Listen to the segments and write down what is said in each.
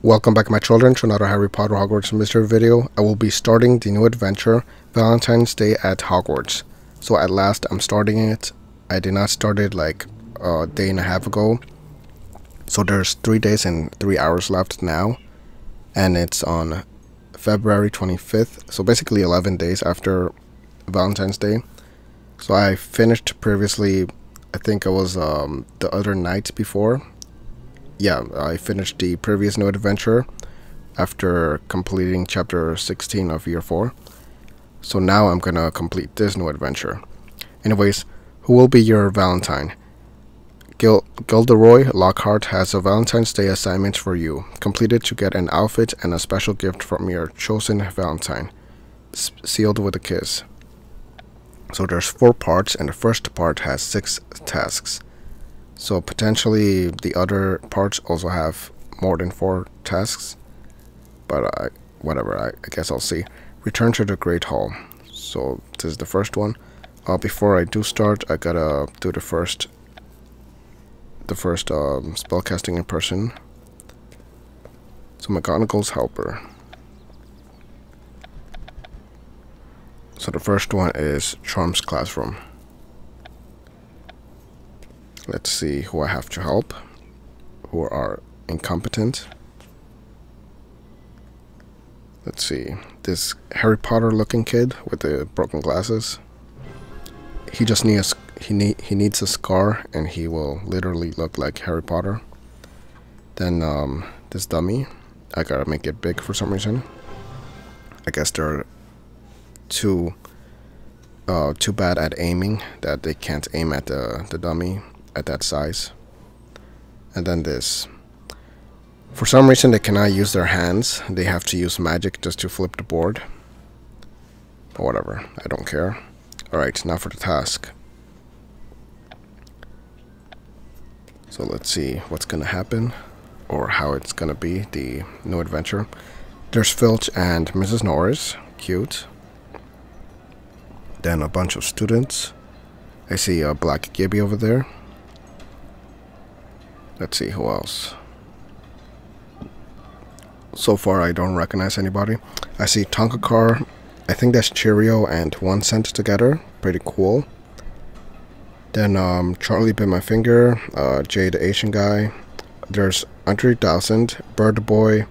Welcome back, my children, to another Harry Potter Hogwarts Mystery video. I will be starting the new adventure, Valentine's Day at Hogwarts. So at last, I'm starting it. I did not start it like a day and a half ago. So there's 3 days and 3 hours left now. And it's on February 25th. So basically 11 days after Valentine's Day. So I finished previously, I think it was the other night before. Yeah, I finished the previous new adventure after completing chapter 16 of year 4. So now I'm gonna complete this new adventure. Anyways, who will be your Valentine? Gilderoy Lockhart has a Valentine's Day assignment for you. Complete it to get an outfit and a special gift from your chosen Valentine. Sealed with a kiss. So there's 4 parts, and the first part has 6 tasks. So potentially the other parts also have more than 4 tasks. But whatever, I guess I'll see. Return to the Great Hall. So this is the first one. Before I do start, I gotta do the first spellcasting in person. So McGonagall's helper. So the first one is Charms Classroom. Let's see who I have to help, who are incompetent. Let's see, this Harry Potter looking kid with the broken glasses. He just needs he needs a scar and he will literally look like Harry Potter. Then this dummy, I gotta make it big for some reason. I guess they're too bad at aiming that they can't aim at the dummy at that size. And then this, for some reason they cannot use their hands, they have to use magic just to flip the board, but whatever, I don't care. Alright, now for the task. So let's see what's gonna happen, or how it's gonna be, the new adventure. There's Filch and Mrs. Norris, cute. Then a bunch of students. I see a Black Gibby over there. Let's see who else. So far I don't recognize anybody. I see Tonkakar. I think that's Cheerio and 1 Cent together. Pretty cool. Then Charlie Bit My Finger, Jay the Asian guy. There's Andre 3000, Bird Boy,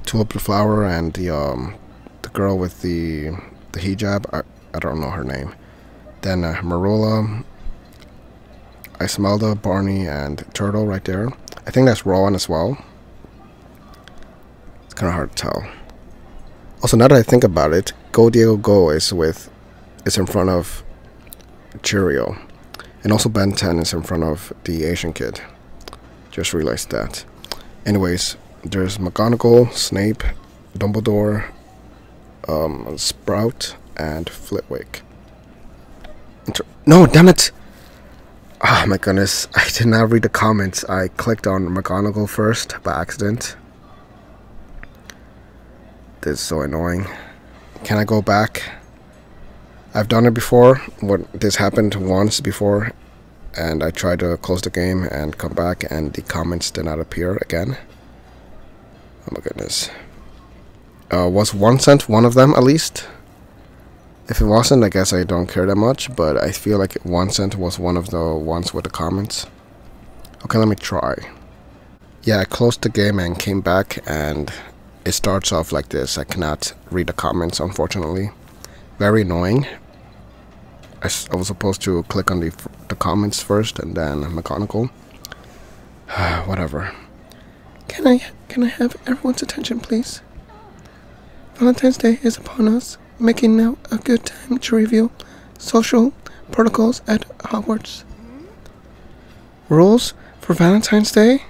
Tulip the Flower, and the girl with the hijab. I don't know her name. Then Marilla, Ismelda, Barney, and Turtle right there. I think that's Rowan as well. It's kind of hard to tell. Also, now that I think about it, Go Diego Go is in front of Cheerio, and also Ben 10 is in front of the Asian kid. Just realized that. Anyways, there's McGonagall, Snape, Dumbledore, Sprout, and Flitwick. No, damn it! Oh my goodness, I did not read the comments. I clicked on McGonagall first by accident. This is so annoying. Can I go back? I've done it before. This happened once before, and I tried to close the game and come back, and the comments did not appear again. Oh my goodness. Was 1 Cent one of them at least? If it wasn't, I guess I don't care that much, but I feel like 1 Cent was one of the ones with the comments. Okay, let me try. Yeah, I closed the game and came back, and it starts off like this. I cannot read the comments, unfortunately. Very annoying. I was supposed to click on the comments first and then McGonagall. Whatever. Can I have everyone's attention, please? Valentine's Day is upon us, making now a good time to review social protocols at Hogwarts. Rules for Valentine's Day?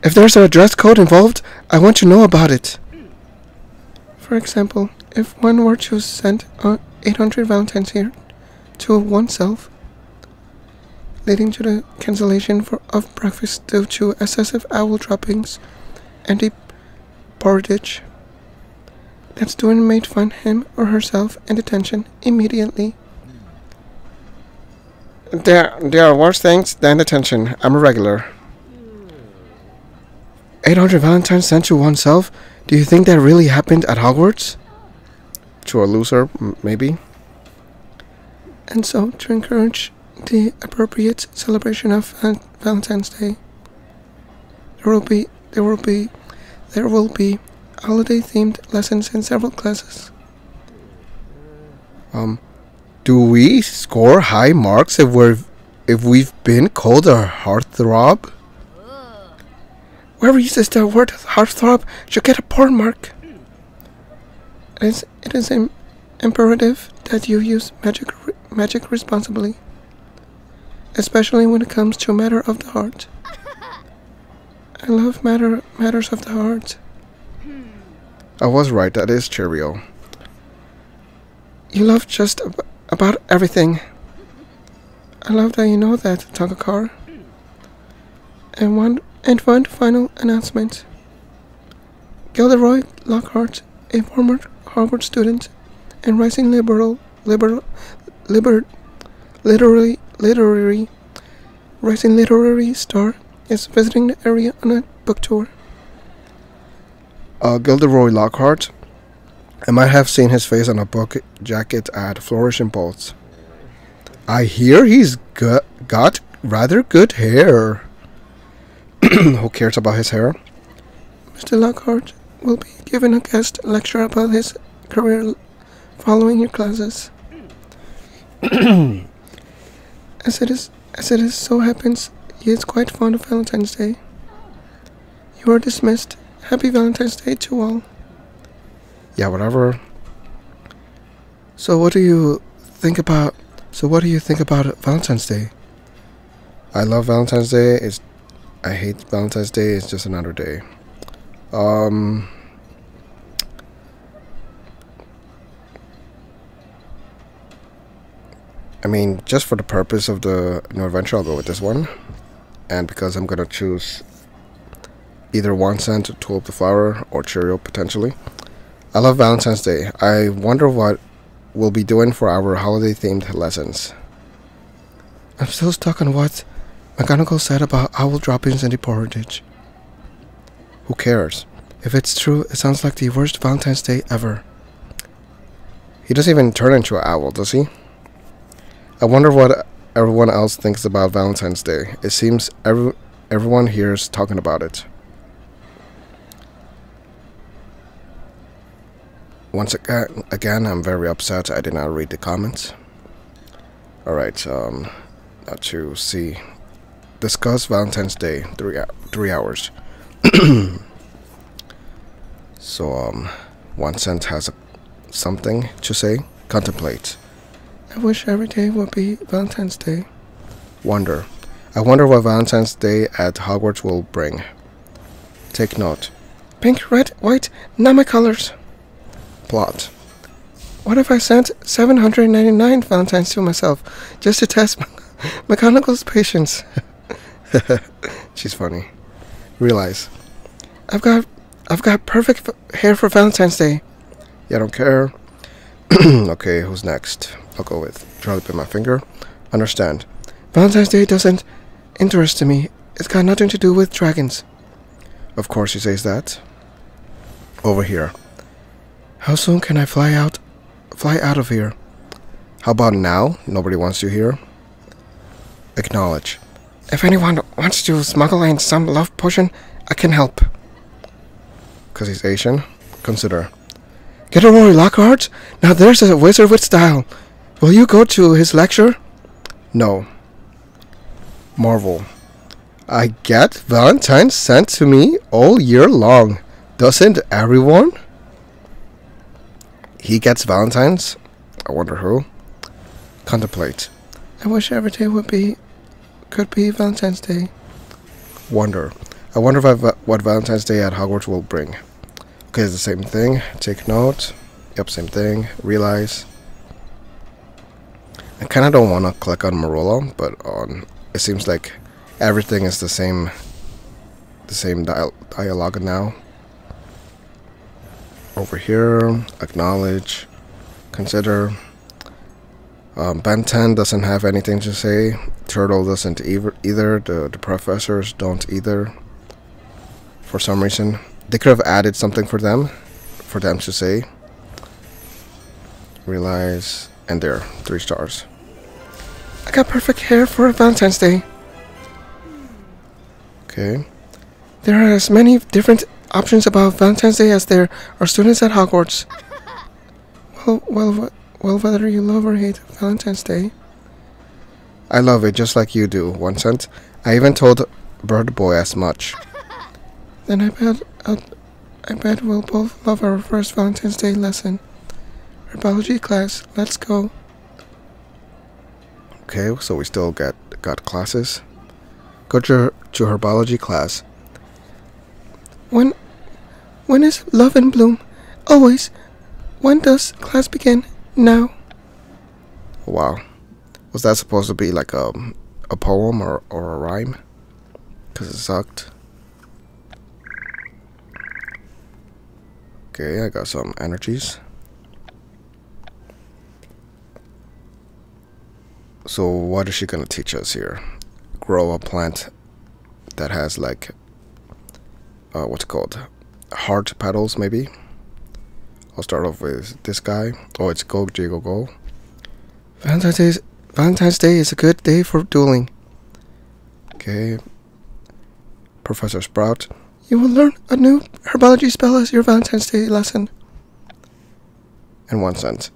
If there's a dress code involved, I want to know about it. For example, if one were to send 800 Valentines here to oneself, leading to the cancellation of breakfast due to excessive owl droppings and a porridge, that student may find him or herself in detention immediately. There are worse things than detention. I'm a regular. 800 Valentines sent to oneself? Do you think that really happened at Hogwarts? To a loser, maybe. And so, to encourage the appropriate celebration of Valentine's Day, there will be holiday-themed lessons in several classes. Do we score high marks if we've been called a heartthrob? Whoever uses the word heartthrob should get a porn mark. It is imperative that you use magic responsibly, especially when it comes to a matter of the heart. I love matters of the heart. I was right, that is Cheerio. You love just about everything. I love that you know that, Tonkakkar. And one final announcement. Gilderoy Lockhart, a former Harvard student and rising literary star, is visiting the area on a book tour. Gilderoy Lockhart. I might have seen his face on a book jacket at Flourish and Bolts. I hear he's got rather good hair. Who cares about his hair? Mr. Lockhart will be giving a guest lecture about his career following your classes. As it is so happens, he is quite fond of Valentine's Day. You are dismissed. Happy Valentine's Day to all. Yeah, whatever. So what do you think about Valentine's Day? I love Valentine's Day. I hate Valentine's Day. It's just another day. I mean, just for the purpose of the new adventure, I'll go with this one. And because I'm gonna choose either 1 cent, Tulip the Flower, or Cheerio potentially. I love Valentine's Day. I wonder what we'll be doing for our holiday-themed lessons. I'm still stuck on what McGonagall said about owl droppings in the porridge. Who cares? If it's true, it sounds like the worst Valentine's Day ever. He doesn't even turn into an owl, does he? I wonder what everyone else thinks about Valentine's Day. It seems everyone here is talking about it. Once again, I'm very upset I did not read the comments. Alright, now to see. Discuss Valentine's Day, 3 hours. So, 1 cent has something to say. Contemplate. I wish every day would be Valentine's Day. Wonder. I wonder what Valentine's Day at Hogwarts will bring. Take note. Pink, red, white, not my colors. Plot. What if I sent 799 Valentines to myself just to test McGonagall's patience? She's funny. Realize. I've got perfect hair for Valentine's Day. Yeah, I don't care. Okay, who's next? I'll go with Charlie Bit My Finger. Understand. Valentine's Day doesn't interest me. It's got nothing to do with dragons. Of course he says that. Over here. How soon can I fly out of here? How about now? Nobody wants you here. Acknowledge. If anyone wants to smuggle in some love potion, I can help. Because he's Asian? Consider. Gilderoy Lockhart? Now there's a wizard with style. Will you go to his lecture? No. Marvel. I get Valentine's sent to me all year long. Doesn't everyone? He gets Valentine's? I wonder who. Contemplate. I wish every day could be Valentine's Day. Wonder. I wonder what Valentine's Day at Hogwarts will bring. Okay, it's the same thing. Take note. Yep, same thing. Realize. I kind of don't want to click on Marola, but it seems like everything is the same dialogue now. Over here, acknowledge, consider. Ben 10 doesn't have anything to say. Turtle doesn't either. The professors don't either. for some reason. They could have added something for them to say. Realize, and there, 3 stars. I got perfect hair for Valentine's Day. Okay. There are as many different options about Valentine's Day as there are students at Hogwarts. Well, whether you love or hate Valentine's Day. I love it just like you do, 1 cent. I even told Bird Boy as much. Then I bet we'll both love our first Valentine's Day lesson. Herbology class, let's go. Okay, so we still got classes. Go to herbology class. When is love in bloom? Always. When does class begin? Now. Wow. Was that supposed to be like a poem or a rhyme? Because it sucked. Okay, I got some energies. So what is she gonna teach us here? Grow a plant that has like what's it called? Heart petals, maybe. I'll start off with this guy. Oh, it's Go Jiggle Go. Valentine's Day is a good day for dueling. Okay. Professor Sprout. You will learn a new herbology spell as your Valentine's Day lesson. In 1 cent.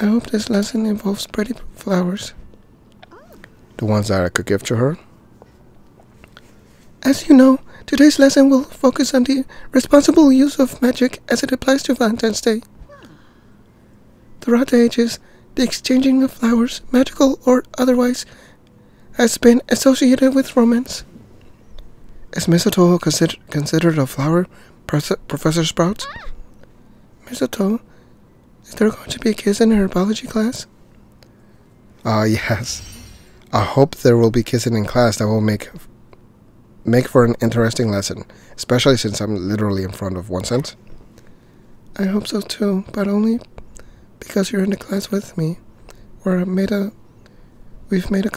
I hope this lesson involves pretty flowers. The ones that I could give to her. As you know, today's lesson will focus on the responsible use of magic as it applies to Valentine's Day. Throughout the ages, the exchanging of flowers, magical or otherwise, has been associated with romance. Is mistletoe considered a flower, Professor Sprout? Mistletoe? Is there going to be a kiss in herbology class? Yes. I hope there will be kissing in class that will make for an interesting lesson, especially since I'm literally in front of 1 cent. I hope so too, but only because you're in the class with me, where we've made a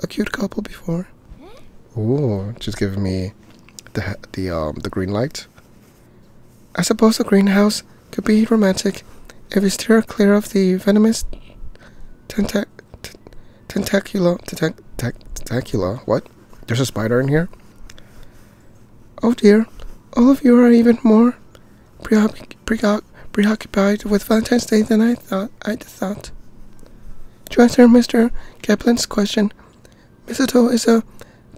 cute couple before. Ooh, just giving me the green light. I suppose the greenhouse could be romantic if we steer clear of the venomous tentacula. What? There's a spider in here? Oh dear, all of you are even more preoccupied with Valentine's Day than I'd thought. To answer Mr. Kaplan's question, mistletoe is a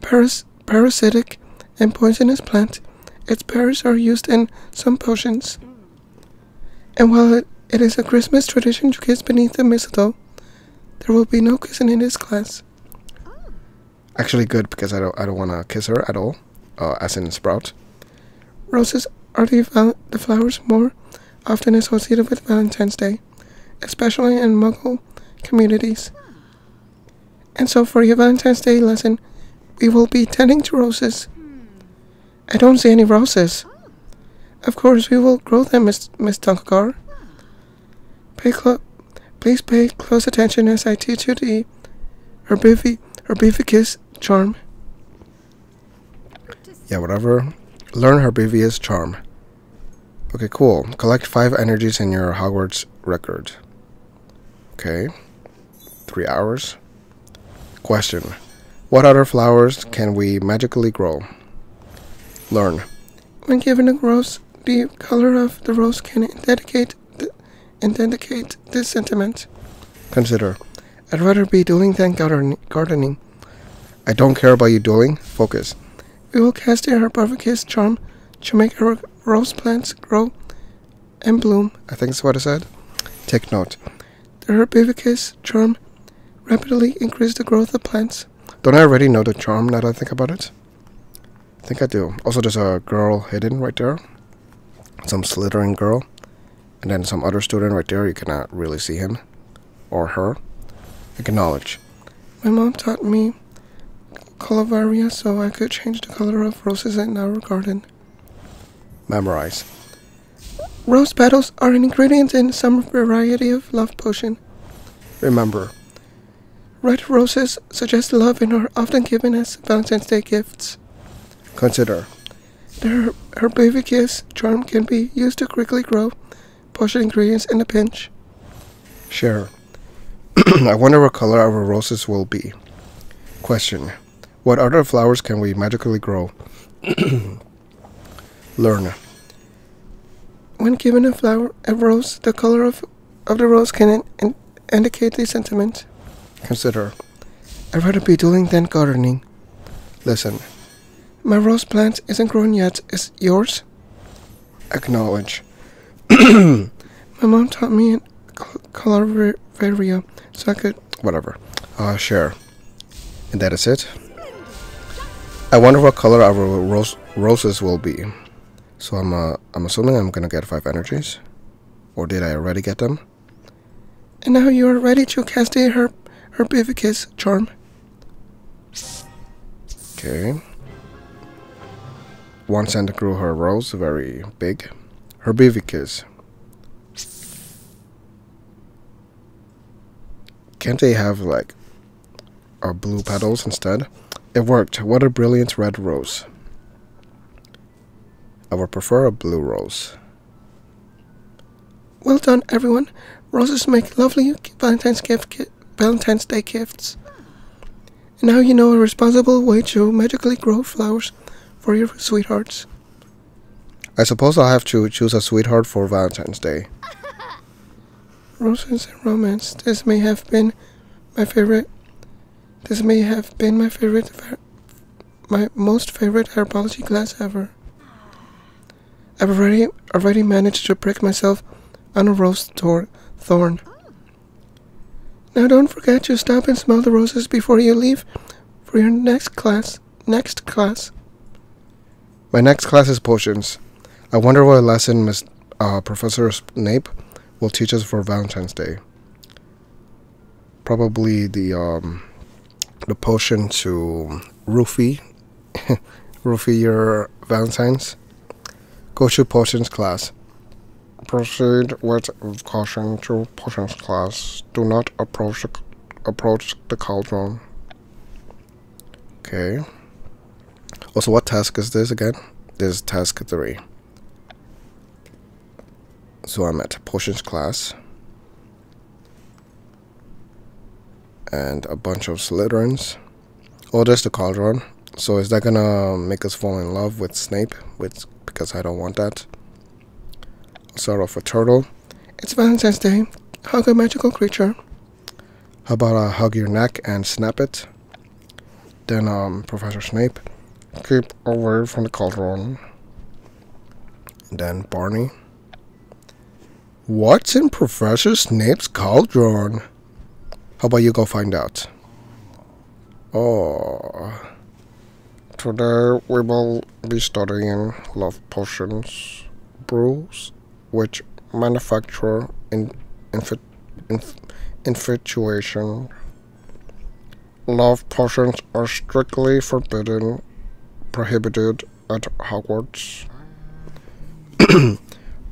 parasitic and poisonous plant. Its berries are used in some potions. And while it is a Christmas tradition to kiss beneath the mistletoe, there will be no kissing in this class. Actually good, because I don't want to kiss her at all, as in Sprout. Roses are the flowers more often associated with Valentine's Day, especially in Muggle communities. And so for your Valentine's Day lesson, we will be tending to roses. I don't see any roses. Of course, we will grow them, Miss Tonkagar. Please pay close attention as I teach you the Herbificus charm. Yeah, whatever. Learn Herbificus charm. Okay, cool. Collect 5 energies in your Hogwarts record. Okay. 3 hours. Question. What other flowers can we magically grow? Learn. When given a rose, the color of the rose can indicate this sentiment. Consider. I'd rather be dueling than gardening. I don't care about you dueling. Focus. We will cast the Herbificus charm to make our rose plants grow and bloom. I think that's what I said. Take note. The Herbificus charm rapidly increases the growth of plants. Don't I already know the charm now that I think about it? I think I do. Also, there's a girl hidden right there. Some Slytherin girl. And then some other student right there. You cannot really see him. Or her. Acknowledge. My mom taught me Colovaria so I could change the color of roses in our garden. Memorize. Rose petals are an ingredient in some variety of love potion. Remember. Red roses suggest love and are often given as Valentine's Day gifts. Consider. The Herbivicus charm can be used to quickly grow potion ingredients in a pinch. Sure. I wonder what color our roses will be. Question. What other flowers can we magically grow? Learn. When given a rose, the color of the rose can indicate the sentiment. Consider. I'd rather be dueling than gardening. Listen. My rose plant isn't grown yet. Is yours? Acknowledge. My mom taught me in Coloraria, so I could... Whatever. Share. And that is it. I wonder what color our roses will be. So I'm assuming I'm gonna get 5 energies. Or did I already get them? And now you are ready to cast a Herbivicus charm. Okay. One cent grew her rose, very big. Herbivicus. Can't they have like blue petals instead? It worked. What a brilliant red rose. I would prefer a blue rose. Well done, everyone. Roses make lovely Valentine's Day gifts. And now you know a responsible way to magically grow flowers for your sweethearts. I suppose I'll have to choose a sweetheart for Valentine's Day. Roses and romance. This may have been my most favorite herbology class ever. I've already managed to prick myself on a rose thorn. Now don't forget to stop and smell the roses before you leave for your next class. My next class is potions. I wonder what lesson Professor Snape will teach us for Valentine's Day. Probably the potion to roofie your Valentines. Go to potions class. Proceed with caution to potions class. Do not approach the cauldron. Okay. Also, what task is this again? This is task 3. So I'm at potions class. And a bunch of Slytherins. Oh, there's the cauldron. So is that gonna make us fall in love with Snape? Because I don't want that. I'll start off with turtle. It's Valentine's Day. Hug a magical creature. How about I hug your neck and snap it? Then Professor Snape. Keep away from the cauldron. And then Barney. What's in Professor Snape's cauldron? How about you go find out? Oh. Today we will be studying love potions brews which manufacture infatuation. Love potions are strictly prohibited at Hogwarts.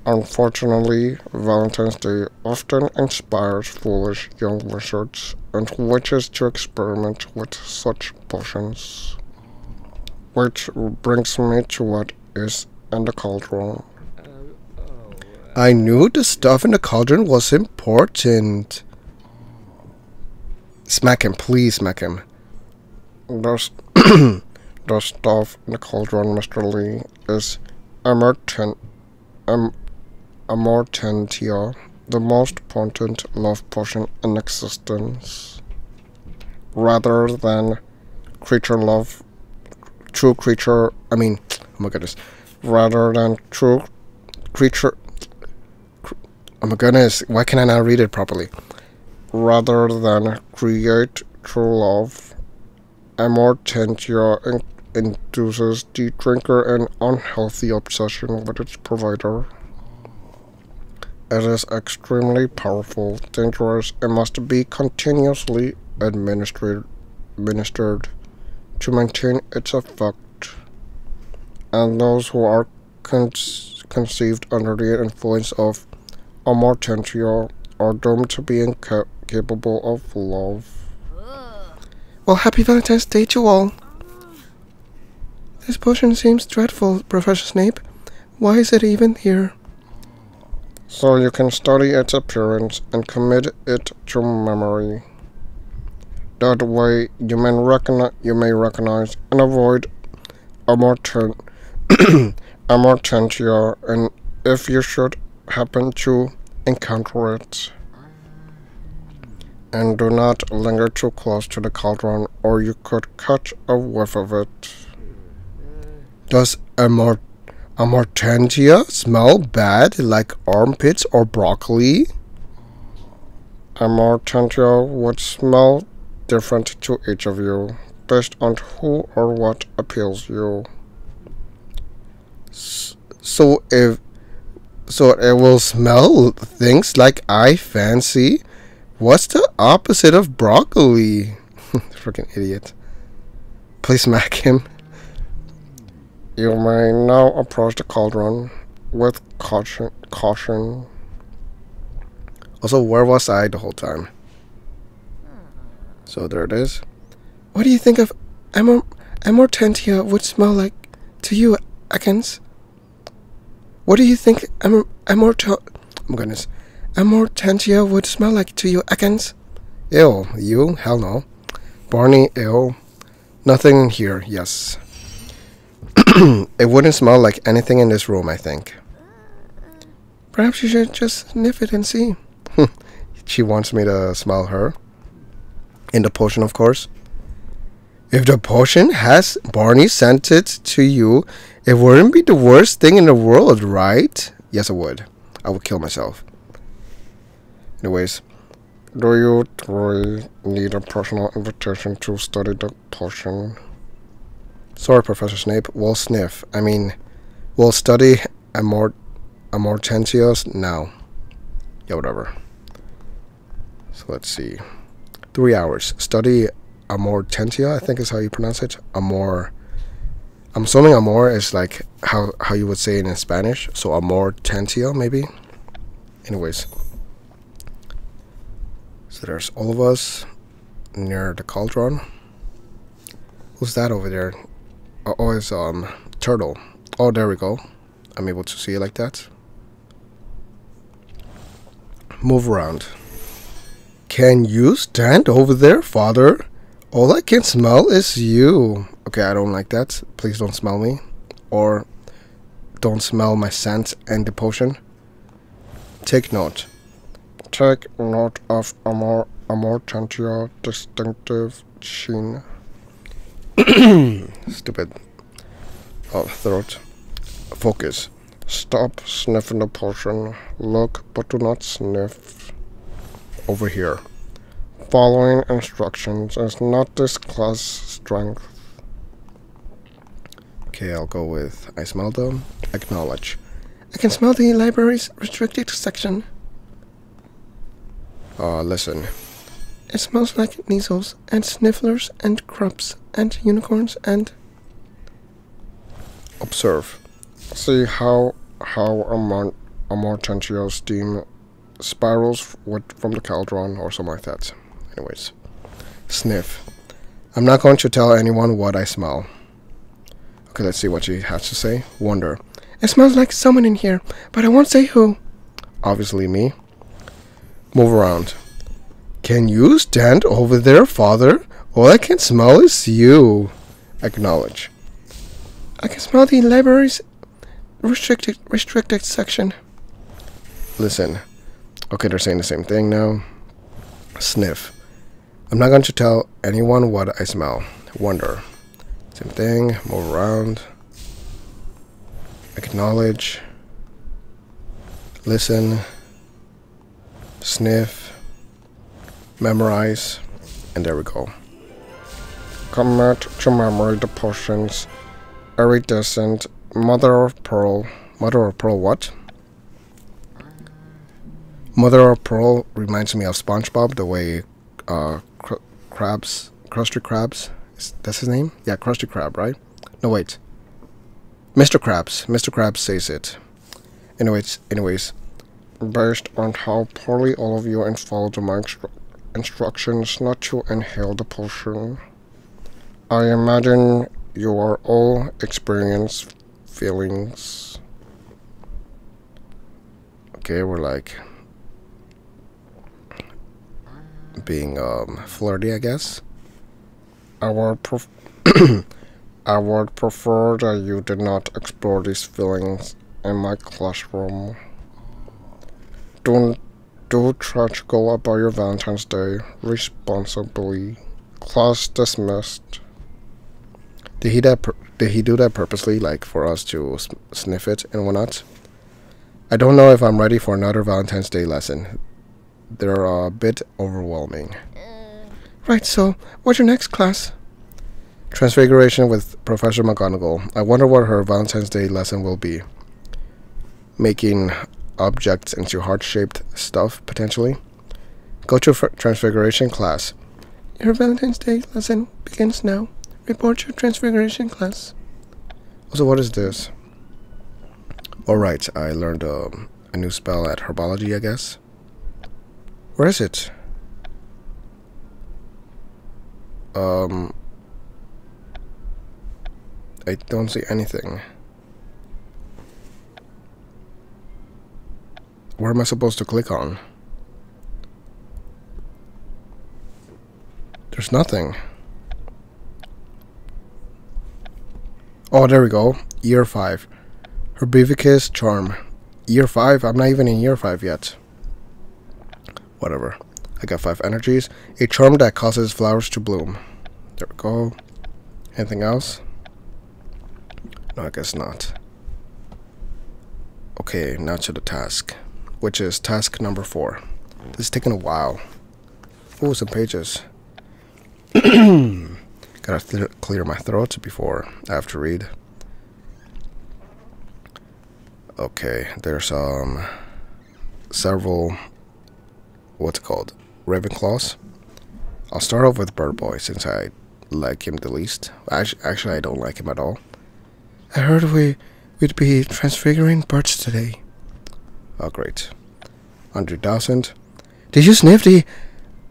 Unfortunately, Valentine's Day often inspires foolish young wizards and witches to experiment with such potions. Which brings me to what is in the cauldron. I knew the stuff in the cauldron was important. Smack him, please smack him. The stuff in the cauldron, Mr. Lee, is Amortentia, the most potent love potion in existence. Rather than rather than true creature, oh my goodness, why can I not read it properly? Rather than create true love, Amortentia induces the drinker an unhealthy obsession with its provider. It is extremely powerful, dangerous, and must be continuously administered to maintain its effect. And those who are conceived under the influence of Amortentia are doomed to be incapable of love. Well, happy Valentine's Day to all. This potion seems dreadful, Professor Snape. Why is it even here? So you can study its appearance and commit it to memory. That way you may recognize and avoid Amortentia, and if you should happen to encounter it. And do not linger too close to the cauldron, or you could catch a whiff of it. Does Amortentia smell bad, like armpits or broccoli? Amortentia would smell different to each of you, based on who or what appeals you. So it will smell things like I fancy. What's the opposite of broccoli? Freaking idiot. Please smack him. You may now approach the cauldron with caution. Also, where was I the whole time? So there it is. What do you think of Amortentia would smell like to you, Ekans? What do you think Amortentia would smell like to you, Ekans? Ew, you? Hell no. Barney, ew. Nothing in here, yes. It wouldn't smell like anything in this room, I think. Perhaps you should just sniff it and see. She wants me to smell her. In the potion, of course. If the potion has Barney sent it to you, it wouldn't be the worst thing in the world, right? Yes, it would. I would kill myself. Anyways, do you really need a personal invitation to study the potion? Sorry, Professor Snape. We'll sniff. We'll study Amortentia's now. Yeah, whatever. So let's see. 3 hours. Study Amortentia, I think is how you pronounce it. I'm assuming amor is like how you would say it in Spanish. So Amortentia, maybe. Anyways. So there's all of us near the cauldron. Who's that over there? Oh, it's Turtle. Oh, there we go. I'm able to see it like that. Move around. Can you stand over there, Father? All I can smell is you. Okay, I don't like that. Please don't smell me. Or don't smell my scent and the potion. Take note. Take note of Amortentia distinctive sheen. Stupid. Oh, throat. Focus. Stop sniffing the potion. Look, but do not sniff. Over here. Following instructions is not this class strength. Okay, I'll go with I smell them. Acknowledge. I can smell the library's restricted section. Listen. It smells like neasels and snifflers and crops and unicorns and... Observe. See how Amortentia's steam spirals from the cauldron or something like that. Anyways. Sniff. I'm not going to tell anyone what I smell. Okay, let's see what she has to say. Wonder. It smells like someone in here, but I won't say who. Obviously me. Move around. Can you stand over there, Father? All I can smell is you. Acknowledge. I can smell the library's restricted section. Listen. Okay, they're saying the same thing now. Sniff. I'm not going to tell anyone what I smell. Wonder. Same thing. Move around. Acknowledge. Listen. Sniff. Memorize. And there we go. Commit to memory the potions. Iridescent. Mother of Pearl. Mother of Pearl what? Mother of Pearl reminds me of SpongeBob, the way Krusty Krabs, that's his name? Yeah, Krusty Krab, right? No, wait. Mr. Krabs says it. Anyways, based on how poorly all of you followed my instructions not to inhale the potion, I imagine you are all experience feelings. Okay, we're like being flirty, I guess. I would I would prefer that you did not explore these feelings in my classroom. Do try to go about your Valentine's Day responsibly. Class dismissed. Did he do that purposely, like for us to sniff it and whatnot? I don't know if I'm ready for another Valentine's Day lesson. They're a bit overwhelming. Right, so what's your next class? Transfiguration with Professor McGonagall. I wonder what her Valentine's Day lesson will be. Making objects into heart-shaped stuff, potentially. Go to Transfiguration class. Your Valentine's Day lesson begins now. Report your Transfiguration class. Also, what is this? Alright, I learned a new spell at Herbology, I guess. Where is it? I don't see anything. Where am I supposed to click on? There's nothing. Oh, there we go. Year 5. Herbivicus charm. Year 5? I'm not even in year 5 yet. Whatever. I got 5 energies. A charm that causes flowers to bloom. There we go. Anything else? No, I guess not. Okay, now to the task, which is task number 4. This is taking a while. Oh, some pages. Gotta clear my throat before I have to read. Okay, there's several, what's it called, Ravenclaws. I'll start off with Bird Boy since I like him the least. Actually, I don't like him at all. I heard we'd be transfiguring birds today. Oh, great. 100,000. Did you sniff the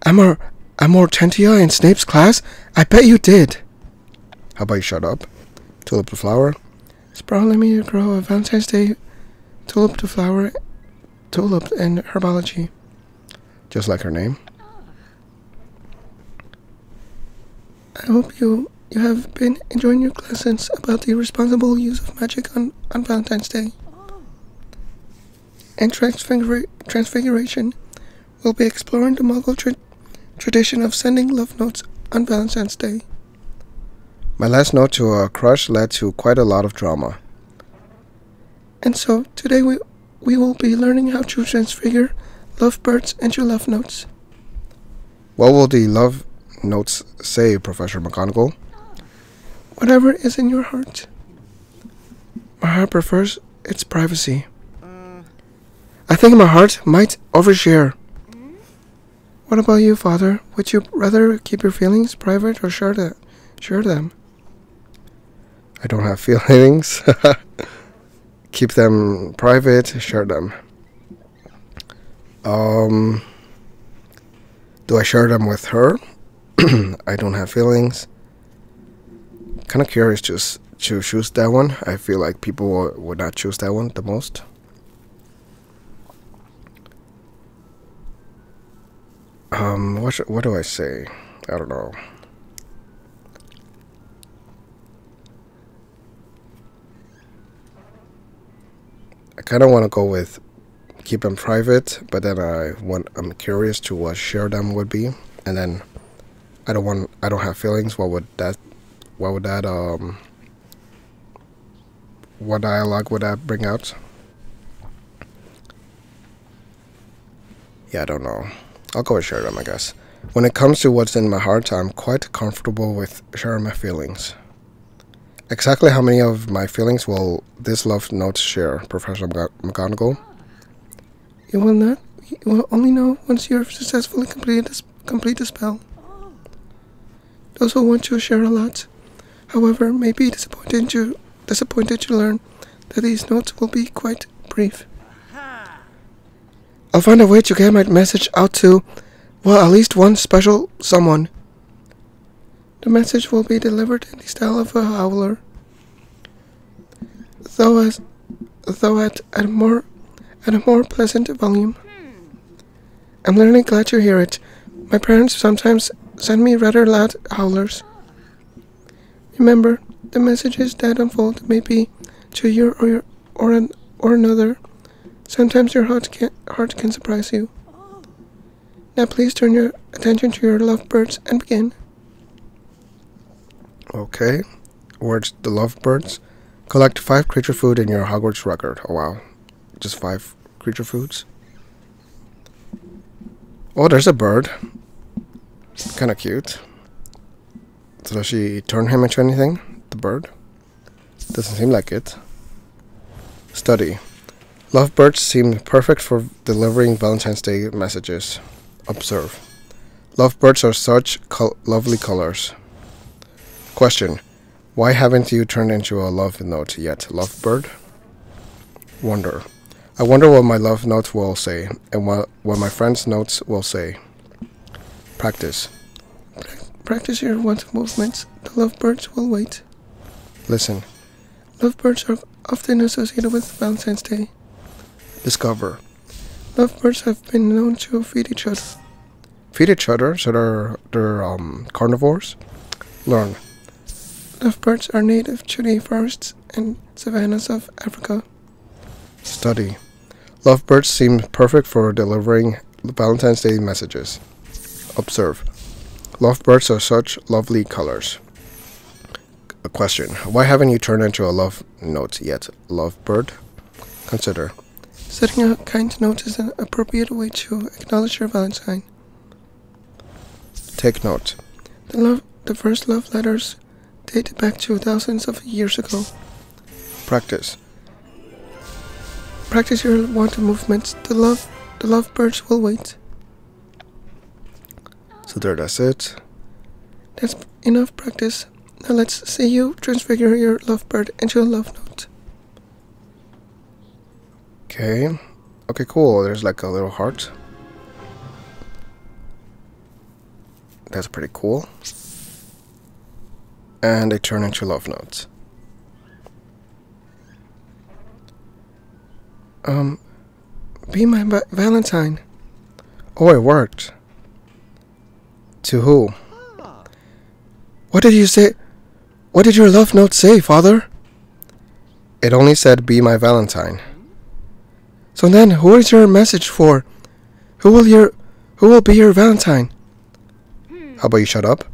Amortentia in Snape's class? I bet you did. How about you shut up? Tulip the flower. Sprout let me grow a Valentine's Day tulip to flower. Tulip in Herbology. Just like her name. I hope you have been enjoying your lessons about the responsible use of magic on Valentine's Day. And Transfiguration will be exploring the Muggle tradition of sending love notes on Valentine's Day. My last note to a crush led to quite a lot of drama. And so, today we will be learning how to transfigure lovebirds into love notes. What will the love notes say, Professor McGonagall? Whatever is in your heart. My heart prefers its privacy. I think my heart might overshare. What about you, Father? Would you rather keep your feelings private or share them? I don't have feelings. Keep them private, share them. Do I share them with her? I don't have feelings. Kind of curious to choose that one. I feel like people would not choose that one the most. What do I say? I don't know. I kind of want to go with keep them private, but then I'm curious to what share them would be, and then I don't have feelings. What dialogue would that bring out? Yeah, I don't know. I'll go with share them, I guess. When it comes to what's in my heart, I'm quite comfortable with sharing my feelings. Exactly how many of my feelings will this love note share, Professor McGonagall? You will not. You will only know once you have successfully complete the spell. Those who want to share a lot, however, may be disappointed to learn that these notes will be quite brief. I'll find a way to get my message out to, well, at least one special someone. The message will be delivered in the style of a howler, though at a more pleasant volume. I'm really glad to hear it. My parents sometimes send me rather loud howlers. Remember, the messages that unfold may be to you or another. Sometimes your heart can surprise you. Now please turn your attention to your lovebirds and begin. Okay, words the lovebirds. Collect 5 creature food in your Hogwarts record. Oh wow, just 5 creature foods. Oh, there's a bird. Kinda cute. So does she turn him into anything? The bird? Doesn't seem like it. Study. Lovebirds seem perfect for delivering Valentine's Day messages. Observe. Lovebirds are such lovely colors. Question. Why haven't you turned into a love note yet, lovebird? Wonder. I wonder what my love note will say, and what my friend's notes will say. Practice. Practice your want movements. The lovebirds will wait. Listen. Lovebirds are often associated with Valentine's Day. Discover. Lovebirds have been known to feed each other. Feed each other? So they're carnivores? Learn. Lovebirds are native to the forests and savannas of Africa. Study. Lovebirds seem perfect for delivering Valentine's Day messages. Observe. Lovebirds are such lovely colors. A question. Why haven't you turned into a love note yet, lovebird? Consider. Setting a kind note is an appropriate way to acknowledge your Valentine. Take note. The first love letters date back to thousands of years ago. Practice. Practice your want movements. The lovebirds will wait. So that's it. That's enough practice. Now let's see you transfigure your lovebird into a love note. Okay. Okay, cool. There's like a little heart. That's pretty cool. And they turn into love notes. Be my Valentine. Oh, it worked. To who? What did you say? What did your love note say, Father? It only said, be my Valentine. So then, who is your message for? Who will be your Valentine? How about you shut up?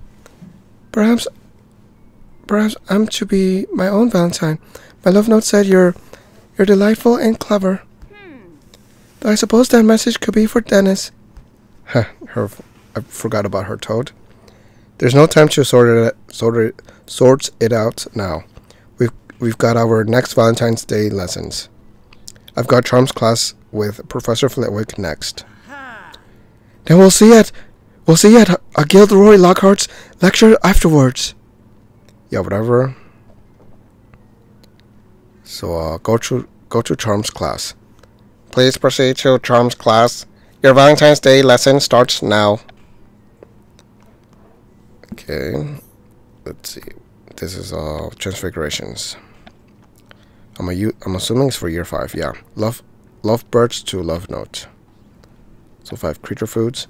Perhaps I'm to be my own Valentine. My love note said you're delightful and clever. But I suppose that message could be for Dennis. I forgot about her, Toad. There's no time to sort it out now. We've got our next Valentine's Day lessons. I've got Charms class with Professor Flitwick next. Then we'll see at a Gilderoy Lockhart's lecture afterwards. Yeah, whatever. So go to Charms class. Please proceed to Charms class. Your Valentine's Day lesson starts now. Okay, let's see. This is Transfigurations. I'm assuming it's for year 5. Yeah, lovebirds to love note. So 5 creature foods.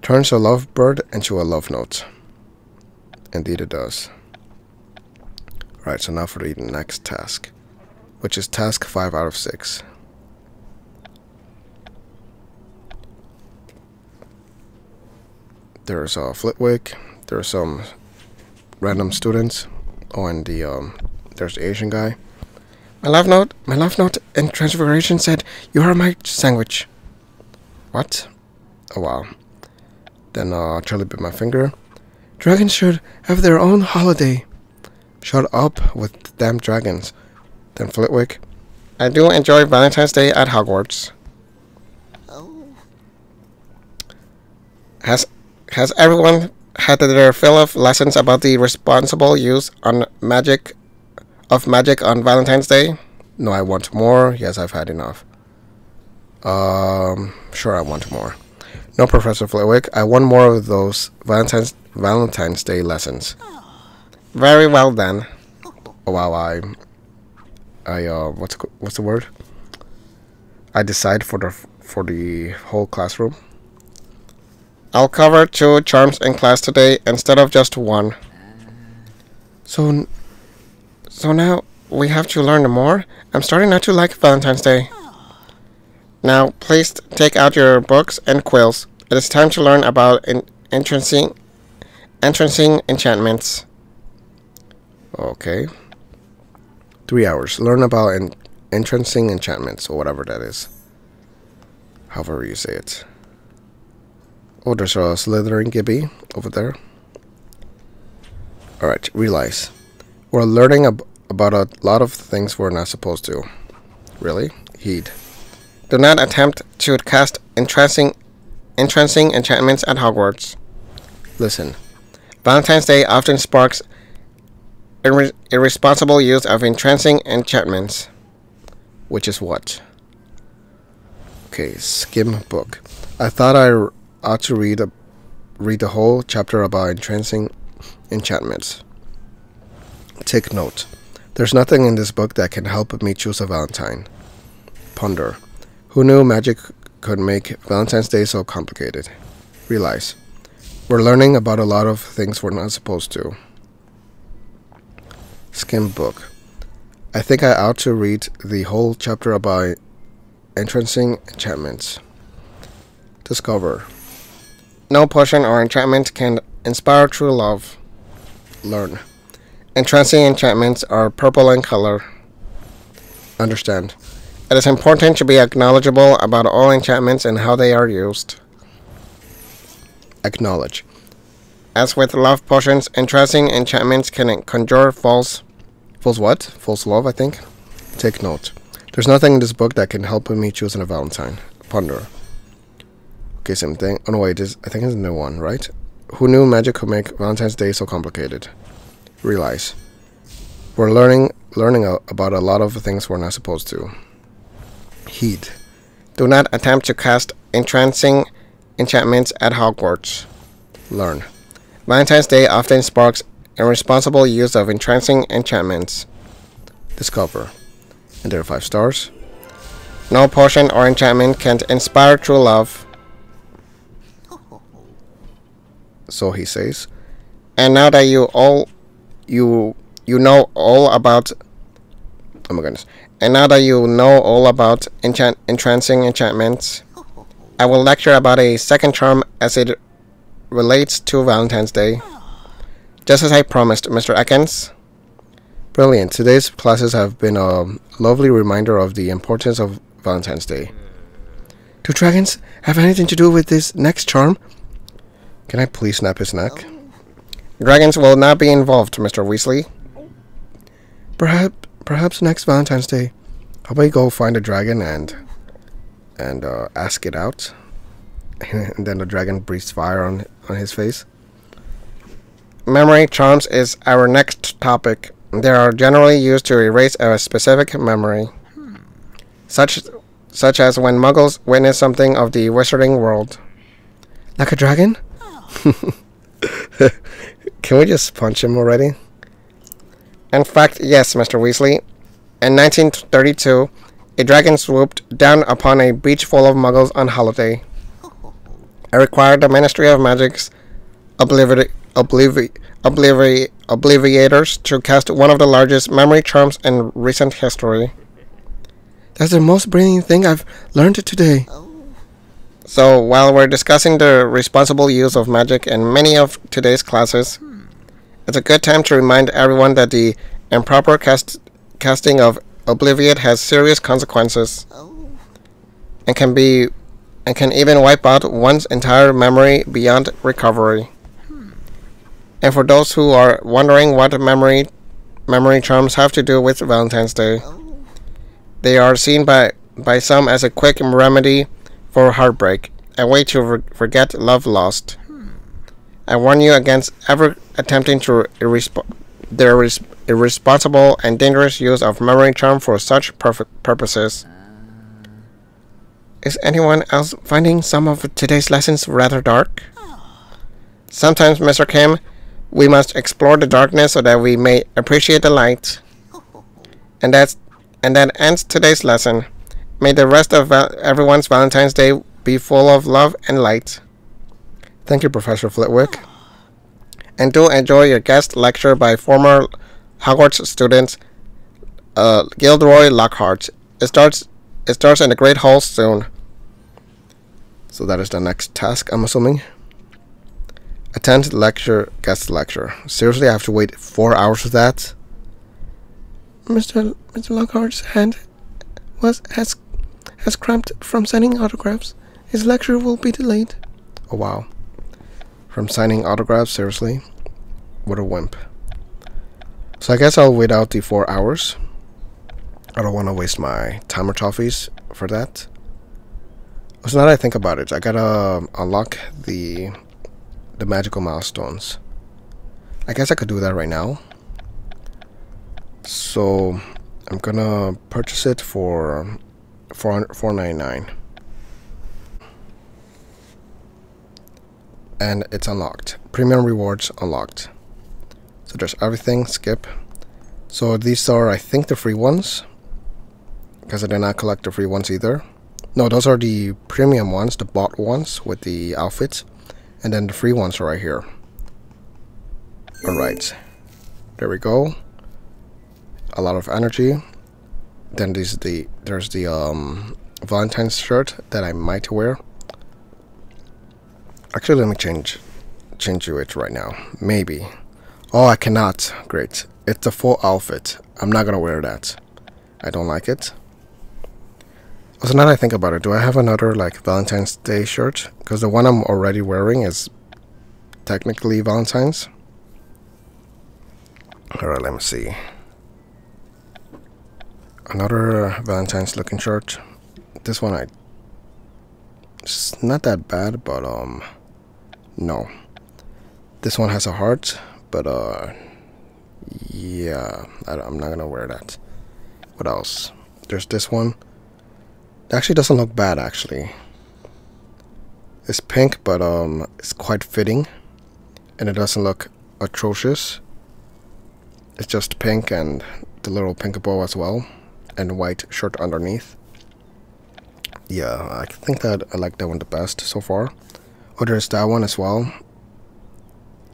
Turns a lovebird into a love note. Indeed, it does. Right. So now for the next task, which is task 5 out of 6. There's Flitwick. There's some random students. Oh, and there's the Asian guy. My love note in Transfiguration said, "You are my sandwich." What? Oh wow. Then Charlie bit my finger. Dragons should have their own holiday. Shut up with the damn dragons. Then Flitwick. I do enjoy Valentine's Day at Hogwarts. Oh. Has everyone had their fill of lessons about the responsible use of magic on Valentine's Day? No, I want more. Yes, I've had enough. Sure, I want more. No, Professor Flitwick, I want more of those Valentine's Valentine's Day lessons. Very well then. Oh wow, what's the word? I decide for the whole classroom. I'll cover 2 charms in class today instead of just 1. So now we have to learn more? I'm starting not to like Valentine's Day. Now, please take out your books and quills. It is time to learn about entrancing enchantments. Okay. 3 hours. Learn about entrancing enchantments, or whatever that is. However you say it. Oh, there's a Slytherin Gibby over there. Alright, realize. We're learning about a lot of things we're not supposed to. Really? Heed. Do not attempt to cast entrancing enchantments at Hogwarts. Listen. Valentine's Day often sparks irresponsible use of entrancing enchantments. Which is what? Okay, skim book. I thought I ought to read the whole chapter about entrancing enchantments. Take note. There's nothing in this book that can help me choose a Valentine. Ponder. Who knew magic could make Valentine's Day so complicated? Realize. We're learning about a lot of things we're not supposed to. Skim book. I think I ought to read the whole chapter about entrancing enchantments. Discover. No potion or enchantment can inspire true love. Learn. Entrancing enchantments are purple in color. Understand. It is important to be knowledgeable about all enchantments and how they are used. Acknowledge. As with love potions, entrancing enchantments can conjure false love, I think. Take note. There's nothing in this book that can help me choosing a Valentine. Ponder. Okay, same thing. Oh no, wait, I think it's a new one, right? Who knew magic could make Valentine's Day so complicated? Realize. We're learning about a lot of things we're not supposed to. Heed. Do not attempt to cast entrancing enchantments at Hogwarts. Learn. Valentine's Day often sparks irresponsible use of entrancing enchantments. Discover. And there are 5 stars. No potion or enchantment can inspire true love. So he says. And now that you know all about... Oh my goodness. And now that you know all about entrancing enchantments, I will lecture about a second charm as it relates to Valentine's Day. Just as I promised, Mr. Ekans. Brilliant. Today's classes have been a lovely reminder of the importance of Valentine's Day. Do dragons have anything to do with this next charm? Can I please snap his neck? Dragons will not be involved, Mr. Weasley. Perhaps next Valentine's Day. How about you go find a dragon and ask it out? And then the dragon breathes fire on his face. Memory charms is our next topic. They are generally used to erase a specific memory. Such as when muggles witness something of the wizarding world. Like a dragon? Can we just punch him already? In fact, yes, Mr. Weasley. In 1932, a dragon swooped down upon a beach full of muggles on holiday. It required the Ministry of Magic's Obliviators to cast one of the largest memory charms in recent history. That's the most brilliant thing I've learned today. So, while we're discussing the responsible use of magic in many of today's classes, it's a good time to remind everyone that the improper casting of Obliviate has serious consequences, and can even wipe out one's entire memory beyond recovery. And for those who are wondering what memory charms have to do with Valentine's Day, they are seen by some as a quick remedy for heartbreak, a way to forget love lost. I warn you against ever attempting to irresponsible and dangerous use of memory charm for such purposes. Is anyone else finding some of today's lessons rather dark? Sometimes, Mr. Kim, we must explore the darkness so that we may appreciate the light. And that's and that ends today's lesson. May the rest of everyone's Valentine's Day be full of love and light. Thank you, Professor Flitwick. And do enjoy your guest lecture by former Hogwarts student Gilderoy Lockhart. It starts in the Great Hall soon. So that is the next task, I'm assuming. Attend lecture, guest lecture. Seriously, I have to wait 4 hours for that? Mr. Lockhart's hand has cramped from signing autographs. His lecture will be delayed. Oh wow. From signing autographs, seriously? What a wimp. So I guess I'll wait out the 4 hours. I don't want to waste my timer toffees for that. So now that I think about it, I gotta unlock the magical milestones. I guess I could do that right now. So I'm gonna purchase it for $4.99. And it's unlocked. Premium rewards unlocked. So there's everything, skip. So these are, I think, the free ones, because I did not collect the free ones either. No, those are the premium ones, the bought ones with the outfits, and then the free ones are right here. Alright, there we go. A lot of energy. Then there's the Valentine's shirt that I might wear. Actually, let me change to it right now. Maybe. Oh, I cannot. Great. It's a full outfit. I'm not gonna wear that. I don't like it. So now that I think about it, do I have another like Valentine's Day shirt? Because the one I'm already wearing is technically Valentine's. Alright, let me see. Another Valentine's looking shirt. This one it's not that bad, but no. This one has a heart, but yeah, I'm not gonna wear that. What else? There's this one. It actually doesn't look bad, actually. It's pink, but it's quite fitting, and it doesn't look atrocious. It's just pink and the little pink bow as well, and white shirt underneath. Yeah, I think that I like that one the best so far. Oh, there's that one as well.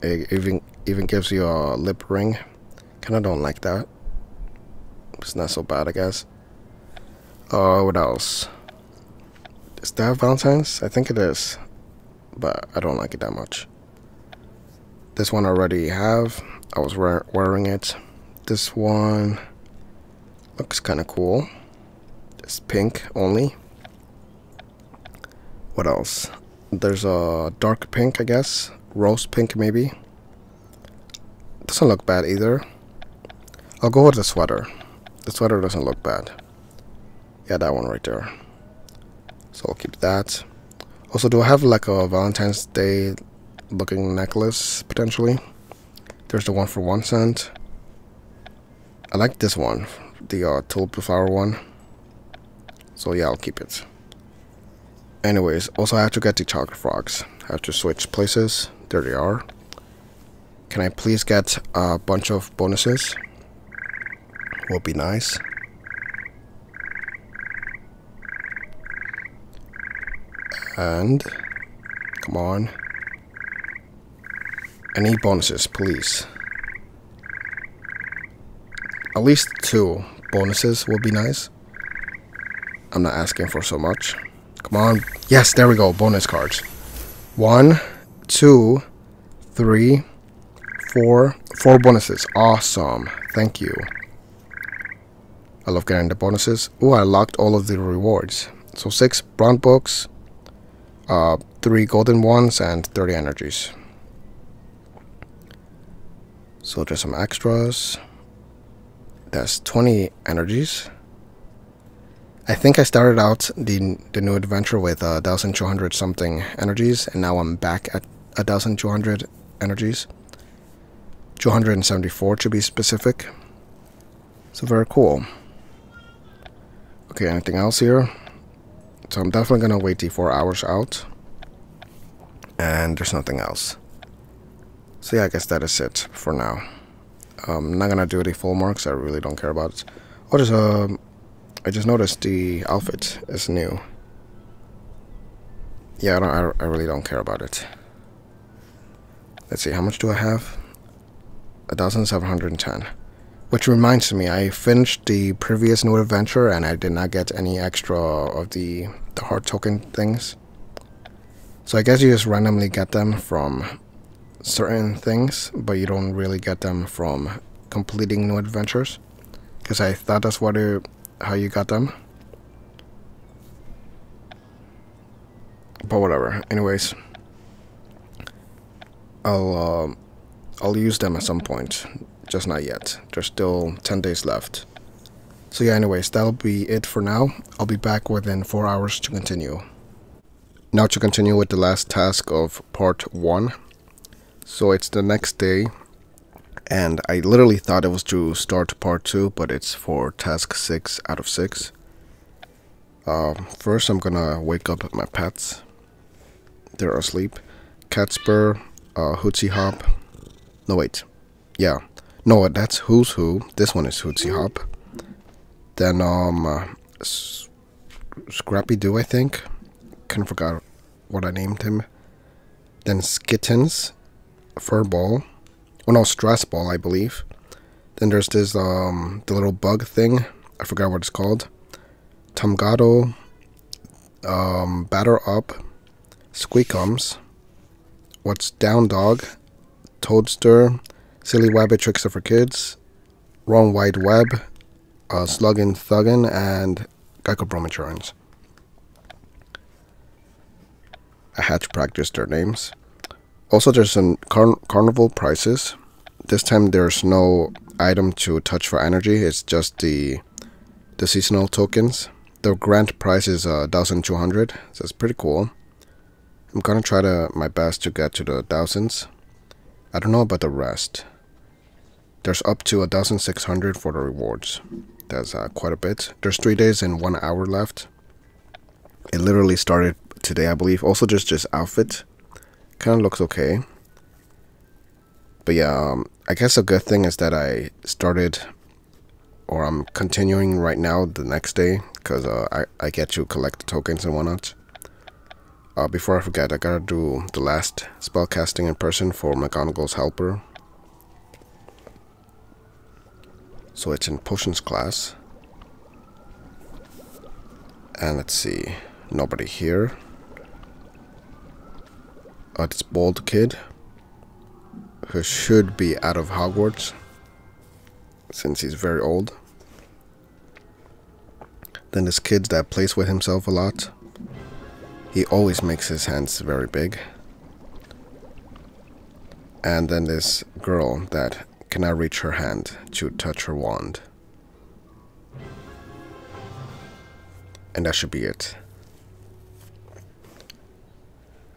It even gives you a lip ring. Kinda don't like that. It's not so bad, I guess. What else? Is that Valentine's? I think it is, but I don't like it that much. This one I already have. I was wearing it. This one looks kind of cool. It's pink only. What else? There's a dark pink, I guess. Rose pink, maybe. Doesn't look bad either. I'll go with the sweater. The sweater doesn't look bad. Yeah, that one right there. So I'll keep that. Also, do I have like a Valentine's Day looking necklace potentially? There's the one for 1 cent. I like this one, the tulip flower one. So yeah, I'll keep it. Anyways, also I have to get the chocolate frogs. I have to switch places. There they are. Can I please get a bunch of bonuses? Will be nice. And come on. I need bonuses, please. At least 2 bonuses will be nice. I'm not asking for so much. Come on. Yes, there we go. Bonus cards. 1, 2, 3, 4. 4 bonuses. Awesome. Thank you. I love getting the bonuses. Ooh, I locked all of the rewards. So 6 bronze books, 3 golden ones, and 30 energies. So there's some extras. That's 20 energies. I think I started out the new adventure with 1,200 something energies, and now I'm back at 1,200 energies. 274 to be specific. So very cool. Okay, anything else here? So I'm definitely gonna wait the 4 hours out. And there's nothing else. So yeah, I guess that is it for now. I'm not gonna do the full marks. I really don't care about it. Oh, there's I just noticed the outfit is new. Yeah, I really don't care about it. Let's see, how much do I have? 1,710. Which reminds me, I finished the previous new adventure and I did not get any extra of the heart token things. So I guess you just randomly get them from certain things, but you don't really get them from completing new adventures. Because I thought that's how you got them. But whatever. Anyways, I'll use them at some point. Just not yet. There's still 10 days left. So yeah, anyways, that'll be it for now. I'll be back within 4 hours to continue. Now to continue with the last task of part 1. So it's the next day. And I literally thought it was to start part 2, but it's for task 6 out of 6. First I'm gonna wake up my pets. They're asleep. Catspur, Hootsy Hop. No wait. Yeah. No, that's Who's Who. This one is Hootsy Hop. Then Scrappy Doo, I think. Kind of forgot what I named him. Then Skittens, Furball. Oh no, Stressball, I believe. Then there's this the little bug thing. I forgot what it's called. Tamgado, Batter Up, Squeakums. What's Down Dog, Toadster, Silly Wabbit Trickster for Kids, Wrong Wide Web, Sluggin' Thuggin', and Geico Prom Insurance. I had to practice their names. Also, there's some carnival prices. This time there's no item to touch for energy. It's just the seasonal tokens. The grand price is 1,200, so it's pretty cool. I'm gonna try my best to get to the thousands. I don't know about the rest. There's up to 1,600 for the rewards. That's quite a bit. There's 3 days and 1 hour left. It literally started today, I believe. Also, just this outfit kind of looks okay. But yeah, I guess a good thing is that I started, or I'm continuing right now the next day, because I get to collect the tokens and whatnot. Before I forget, I gotta do the last spellcasting in person for McGonagall's helper. So it's in potions class. And let's see, nobody here. This bald kid, who should be out of Hogwarts, since he's very old. Then this kid that plays with himself a lot. He always makes his hands very big. And then this girl that cannot reach her hand to touch her wand. And that should be it.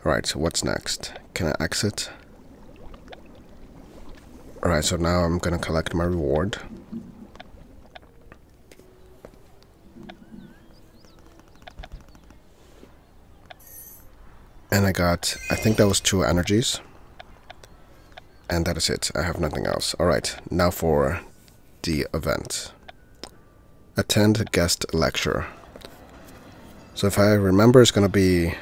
Alright, so what's next? Can I exit? Alright, so now I'm gonna collect my reward. And I think that was 2 energies. And that is it. I have nothing else. Alright, now for the event. Attend guest lecture. So if I remember, it's gonna be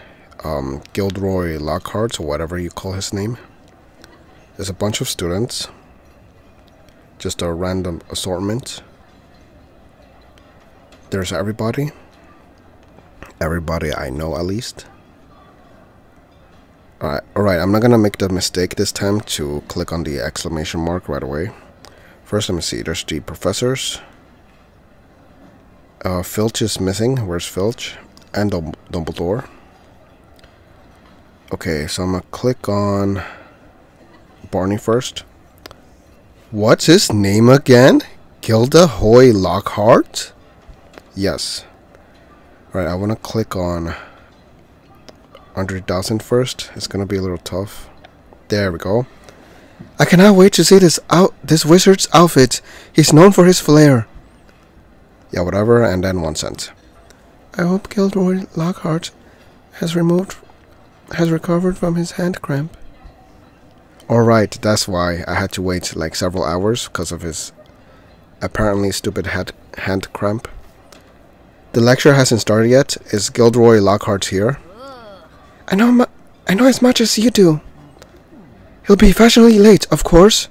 Gilderoy Lockhart, or whatever you call his name. There's a bunch of students. Just a random assortment. There's everybody. Everybody I know, at least. Alright, I'm not gonna make the mistake this time to click on the exclamation mark right away. First, let me see. There's the professors. Filch is missing. Where's Filch? And Dumbledore. Okay, so I'm gonna click on Barney first. What's his name again? Gilderoy Lockhart? Yes. Alright, I wanna click on 100,000 first. It's gonna be a little tough. There we go. I cannot wait to see this wizard's outfit. He's known for his flair. Yeah, whatever, and then 1 cent. I hope Gilderoy Lockhart has recovered from his hand cramp. Alright, that's why I had to wait like several hours because of his apparently stupid hand cramp. The lecture hasn't started yet. Is Gilderoy Lockhart here? I know as much as you do. He'll be fashionably late, of course.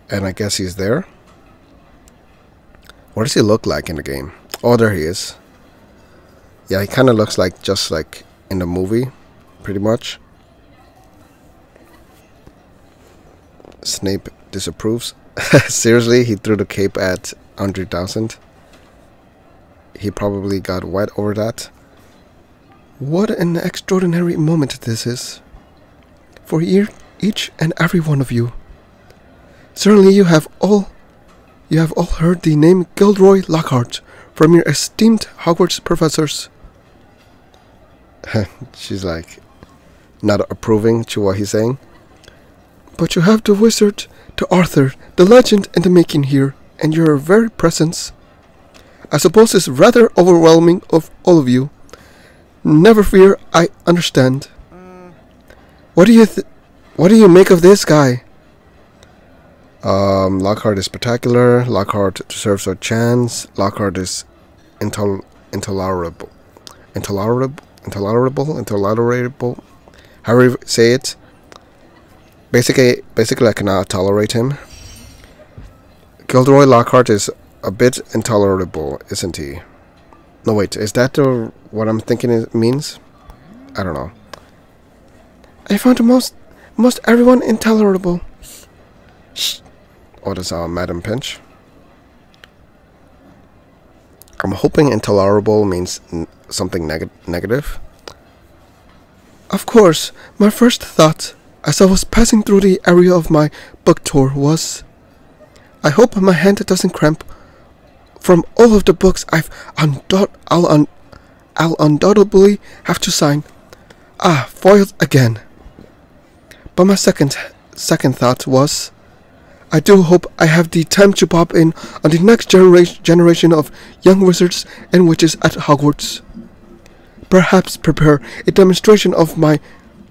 And I guess he's there. What does he look like in the game? Oh, there he is. Yeah, he kind of looks like just like in the movie, pretty much. Snape disapproves. Seriously, he threw the cape at 100,000. He probably got wet over that. What an extraordinary moment this is. For each and every one of you. Certainly you have all heard the name Gilderoy Lockhart from your esteemed Hogwarts professors. She's like not approving to what he's saying. But you have the wizard, the Arthur, the legend in the making here, and your very presence, I suppose, is rather overwhelming of all of you. Never fear, I understand. What do you make of this guy? Lockhart is spectacular. Lockhart deserves a chance. Lockhart is intolerable. However you say it. Basically, I cannot tolerate him. Gilderoy Lockhart is a bit intolerable, isn't he? No, wait, is that what I'm thinking it means? I don't know. I found most everyone intolerable. Shh. Oh, that's Madam Pinch. I'm hoping intolerable means something negative. Of course, my first thought as I was passing through the area of my book tour was, I hope my hand doesn't cramp from all of the books I'll undoubtedly have to sign. Ah, foiled again. But my second thought was, I do hope I have the time to pop in on the next generation of young wizards and witches at Hogwarts. Perhaps prepare a demonstration of my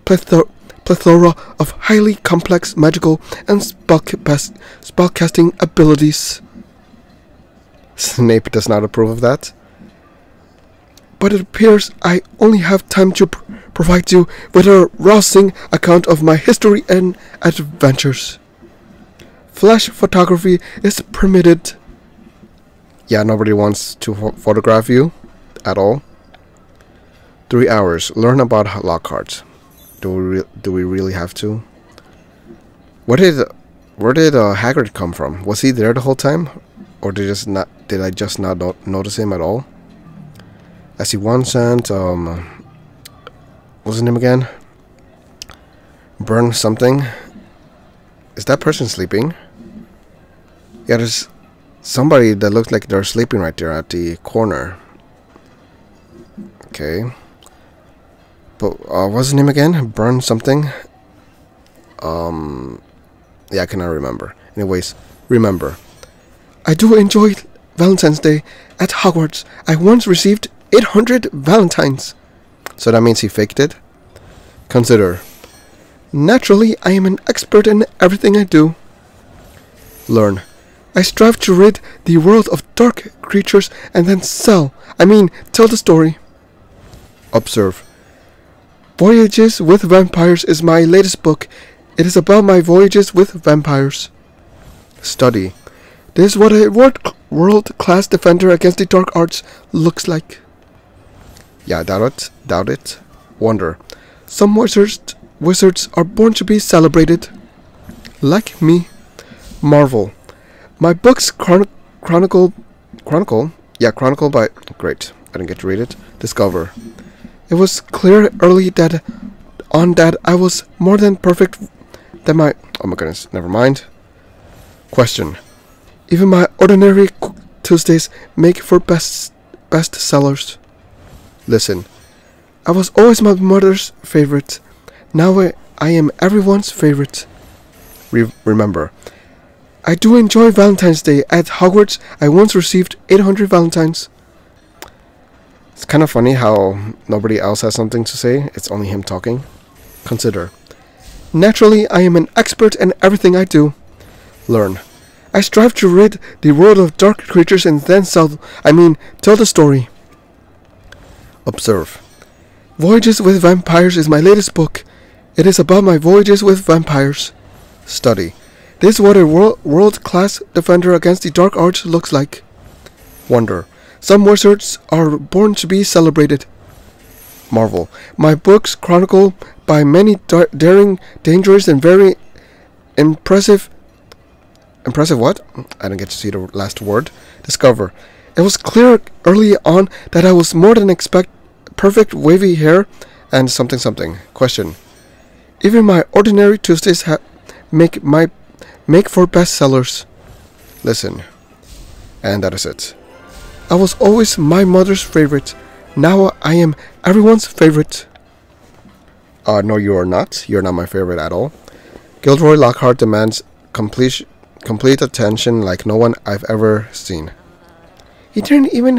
plethora of highly complex magical and spellcasting abilities. Snape does not approve of that. But it appears I only have time to provide you with a rousing account of my history and adventures. Flash photography is permitted. Yeah, nobody wants to photograph you at all. 3 hours. Learn about Lockhart. Do we really have to? Where did Hagrid come from? Was he there the whole time, or did I just not notice him at all? I see one sent what's his name again? Burn something. Is that person sleeping? Yeah, there's somebody that looks like they're sleeping right there at the corner. Okay. But what's his name again? Burn something. Yeah, I cannot remember. Anyways, remember, I do enjoy Valentine's Day at Hogwarts. I once received 800 Valentines. So that means he faked it? Consider. Naturally, I am an expert in everything I do. Learn. I strive to rid the world of dark creatures and then tell the story. Observe. Voyages with Vampires is my latest book. It is about my voyages with vampires. Study. This is what a world-class defender against the dark arts looks like. Yeah, doubt it. Wonder. Some wizards are born to be celebrated. Like me. Marvel. My book's chronicle by... Great, I didn't get to read it. Discover. It was clear early that I was more than perfect than my... Oh my goodness, never mind. Question. Even my ordinary Tuesdays make for best sellers. Listen. I was always my mother's favorite. Now I am everyone's favorite. Remember. I do enjoy Valentine's Day. At Hogwarts, I once received 800 Valentines. It's kind of funny how nobody else has something to say. It's only him talking. Consider. Naturally, I am an expert in everything I do. Learn. I strive to rid the world of dark creatures and then tell the story. Observe. Voyages with Vampires is my latest book. It is about my voyages with vampires. Study. This is what a world-class defender against the dark arts looks like. Wonder. Some wizards are born to be celebrated. Marvel. My books chronicle by many daring, dangerous, and very impressive what? I didn't get to see the last word. Discover. It was clear early on that I was more than perfect wavy hair and something something. Question. Even my ordinary Tuesdays make for bestsellers. Listen. And that is it. I was always my mother's favorite. Now I am everyone's favorite. No, you are not. You're not my favorite at all. Gilderoy Lockhart demands complete attention like no one I've ever seen. He didn't even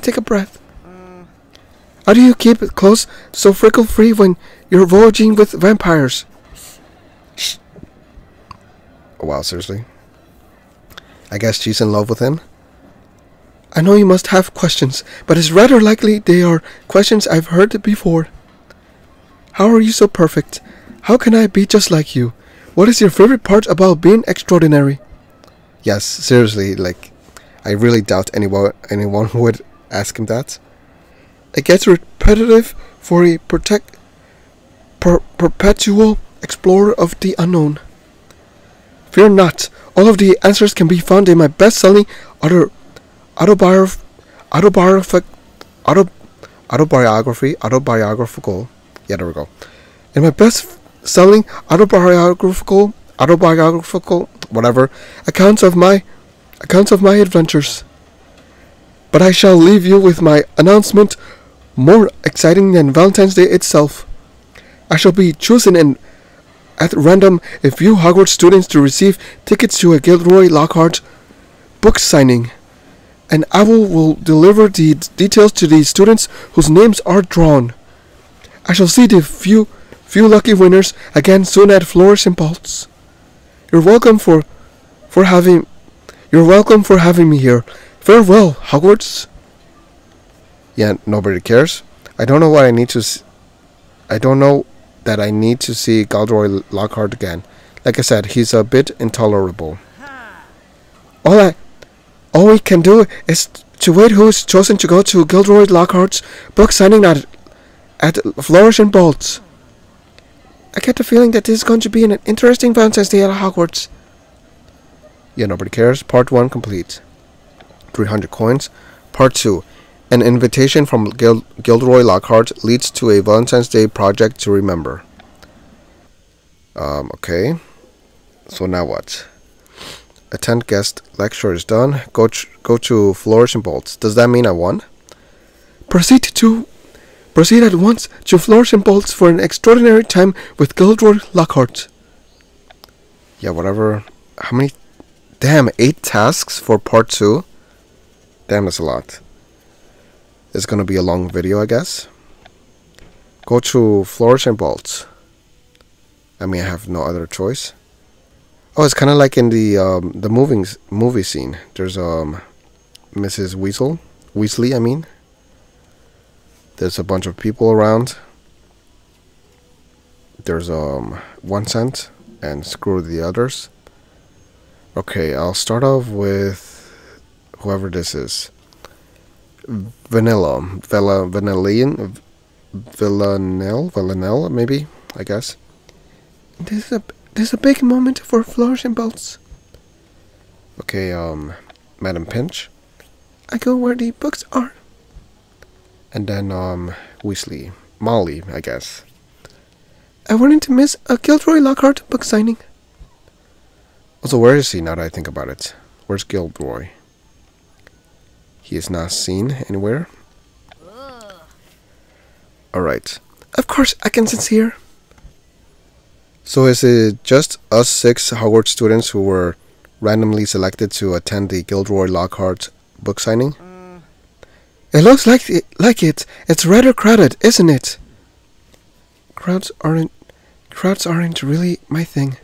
take a breath. How do you keep it close so freckle-free when you're voyaging with vampires? Shh. Oh, wow, seriously? I guess she's in love with him? I know you must have questions, but it's rather likely they are questions I've heard before. How are you so perfect? How can I be just like you? What is your favorite part about being extraordinary? Yes, seriously, like, I really doubt anyone would ask him that. It gets repetitive for a perpetual explorer of the unknown. Fear not, all of the answers can be found in my best-selling autobiographical. Yeah, there we go. In my best-selling autobiographical, whatever, accounts of my adventures. But I shall leave you with my announcement, more exciting than Valentine's Day itself. I shall be chosen at random a few Hogwarts students to receive tickets to a Gilderoy Lockhart book signing, and I will deliver the details to the students whose names are drawn. I shall see the few lucky winners again soon at Flourish and Bolts. You're welcome for having me here. Farewell, Hogwarts. Yeah, nobody cares. I don't know that I need to see Gilderoy Lockhart again. Like I said, he's a bit intolerable. All we can do is to wait who is chosen to go to Gilderoy Lockhart's book signing at Flourish and Bolts. I get the feeling that this is going to be an interesting Valentine's Day at Hogwarts. Yeah, nobody cares. Part 1 complete. 300 coins. Part 2. An invitation from Gilderoy Lockhart leads to a Valentine's Day project to remember. Okay. So now what? Attend guest lecture is done. Go to Flourish and Bolts. Does that mean I won? Proceed at once to Flourish and Bolts for an extraordinary time with Gilderoy Lockhart. Yeah, whatever. How many? Damn, 8 tasks for part 2? Damn, that's a lot. It's gonna be a long video, I guess. Go to Flourish and Bolts. I mean, I have no other choice. Oh, it's kind of like in the movie scene. There's Mrs. Weasley, I mean. There's a bunch of people around. There's 1 cent and screw the others. Okay, I'll start off with whoever this is. Villanelle, maybe, I guess. This is a big moment for Flourish and Bolts. Okay, Madam Pinch. I go where the books are. And then, Weasley. Molly, I guess. I wanted to miss a Gilderoy Lockhart book signing. Also, where is he now that I think about it? Where's Gilderoy? He is not seen anywhere. Alright. Of course, I can sense here. So is it just us 6 Hogwarts students who were randomly selected to attend the Gilderoy Lockhart book signing? It looks like it. It's rather crowded, isn't it? Crowds aren't Crowds aren't really my thing.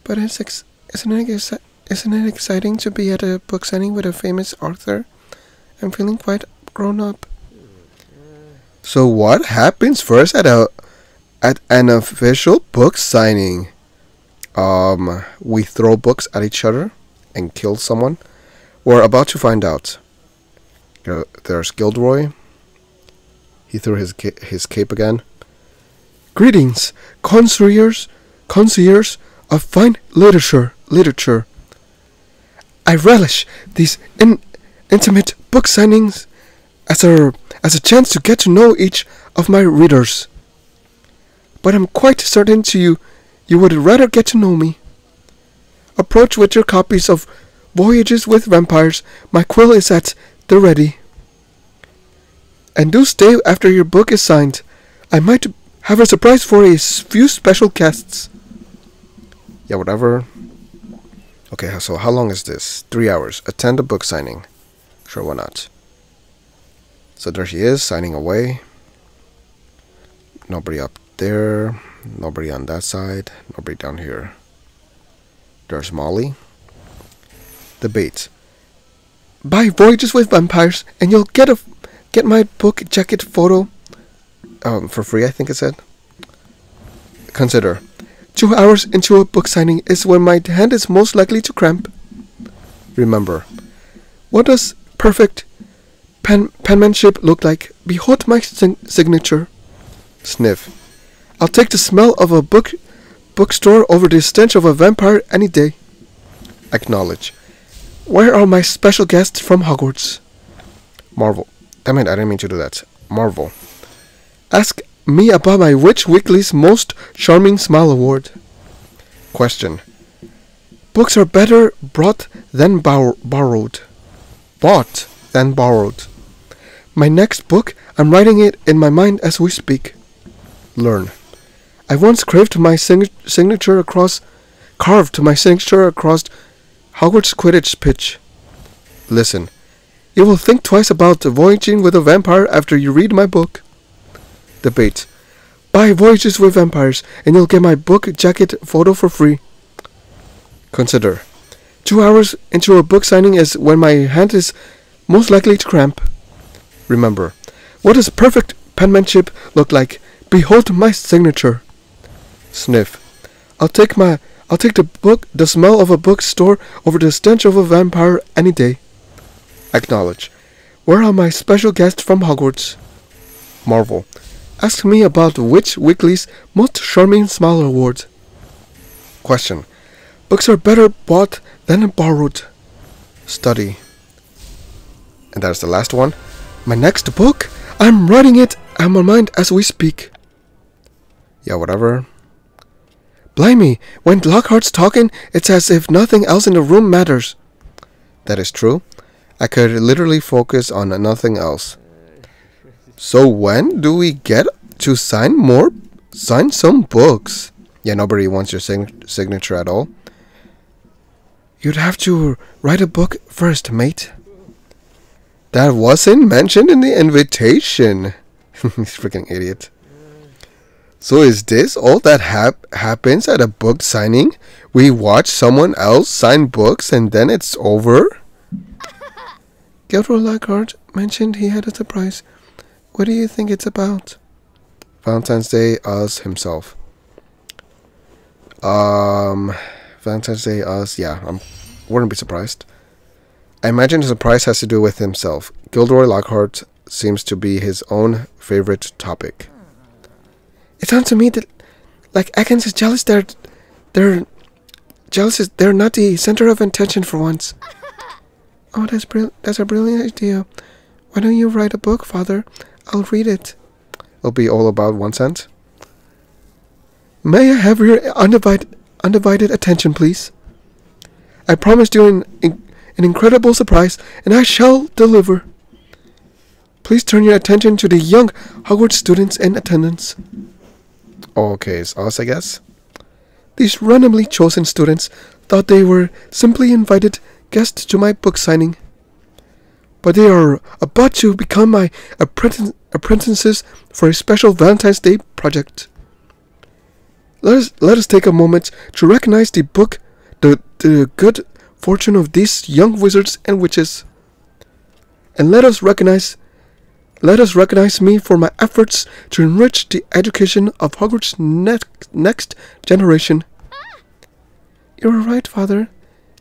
But isn't it exciting to be at a book signing with a famous author? I'm feeling quite grown up. So what happens first at an official book signing? We throw books at each other and kill someone. We're about to find out. There's Gilderoy. He threw his cape again. Greetings, connoisseurs of fine literature. I relish these intimate book signings as a chance to get to know each of my readers. But I'm quite certain you would rather get to know me. Approach with your copies of Voyages with Vampires. My quill is at the ready. And do stay after your book is signed. I might have a surprise for a few special guests. Yeah, whatever. Okay, so how long is this? 3 hours. Attend a book signing. Sure, why not? So there she is, signing away. Nobody up there. Nobody on that side. Nobody down here. There's Molly. Debate. Buy Voyages with Vampires and you'll get my book jacket photo for free, I think it said. Consider. 2 hours into a book signing is when my hand is most likely to cramp. Remember. What does perfect penmanship look like? Behold my signature. Sniff. I'll take the smell of a bookstore over the stench of a vampire any day. Acknowledge. Where are my special guests from Hogwarts? Marvel. Damn it, I didn't mean to do that. Marvel. Ask me about my Witch Weekly's Most Charming Smile Award. Question. Books are better brought than borrowed. Bought than borrowed. My next book, I'm writing it in my mind as we speak. Learn. I once carved my signature across Hogwarts Quidditch pitch. Listen. You will think twice about voyaging with a vampire after you read my book. Debate. Buy Voyages with Vampires and you'll get my book jacket photo for free. Consider. 2 hours into a book signing is when my hand is most likely to cramp. Remember. What does perfect penmanship look like? Behold my signature. Sniff. I'll take the smell of a bookstore over the stench of a vampire any day. Acknowledge. Where are my special guests from Hogwarts? Marvel. Ask me about Witch Weekly's Most Charming Smile Award. Question. Books are better bought than borrowed. Study. And that's the last one. My next book? I'm writing it on my mind as we speak. Yeah, whatever. Blimey, when Lockhart's talking, it's as if nothing else in the room matters. That is true. I could literally focus on nothing else. So when do we get to sign some books? Yeah, nobody wants your signature at all. You'd have to write a book first, mate. That wasn't mentioned in the invitation. Freaking idiot. So is this all that happens at a book signing? We watch someone else sign books and then it's over? Gilderoy Lockhart mentioned he had a surprise. What do you think it's about? Valentine's Day, us, himself. Valentine's Day, us, yeah, wouldn't be surprised. I imagine the surprise has to do with himself. Gilderoy Lockhart seems to be his own favorite topic. It sounds to me that, like, Ekans is jealous they're not the center of attention for once. Oh, that's a brilliant idea. Why don't you write a book, Father? I'll read it. It'll be all about 1 cent. May I have your undivided attention, please? I promised you an incredible surprise, and I shall deliver. Please turn your attention to the young Hogwarts students in attendance. Okay, it's us, I guess. These randomly chosen students thought they were simply invited guests to my book signing. But they are about to become my apprentices for a special Valentine's Day project. let us take a moment to recognize the good fortune of these young wizards and witches. And let us recognize me for my efforts to enrich the education of Hogwarts' next generation. You are right, Father.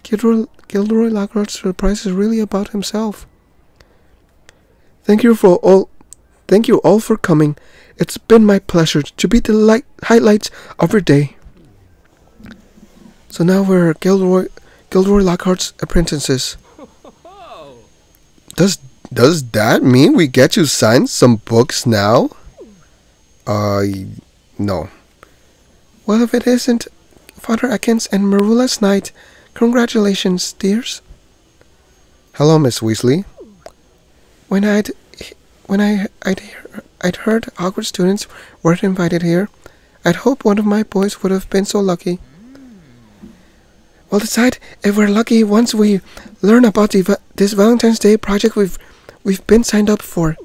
Gilderoy Lockhart's surprise is really about himself. Thank you all for coming. It's been my pleasure to be the highlights of your day. So now we're Gilderoy Lockhart's apprentices. Does that mean we get to sign some books now? No. Well, if it isn't Father Ekans and Marula's Knight, congratulations, dears. Hello, Miss Weasley. When I'd heard Hogwarts students weren't invited here, I'd hoped one of my boys would have been so lucky. We'll decide if we're lucky once we learn about this Valentine's Day project we've been signed up for.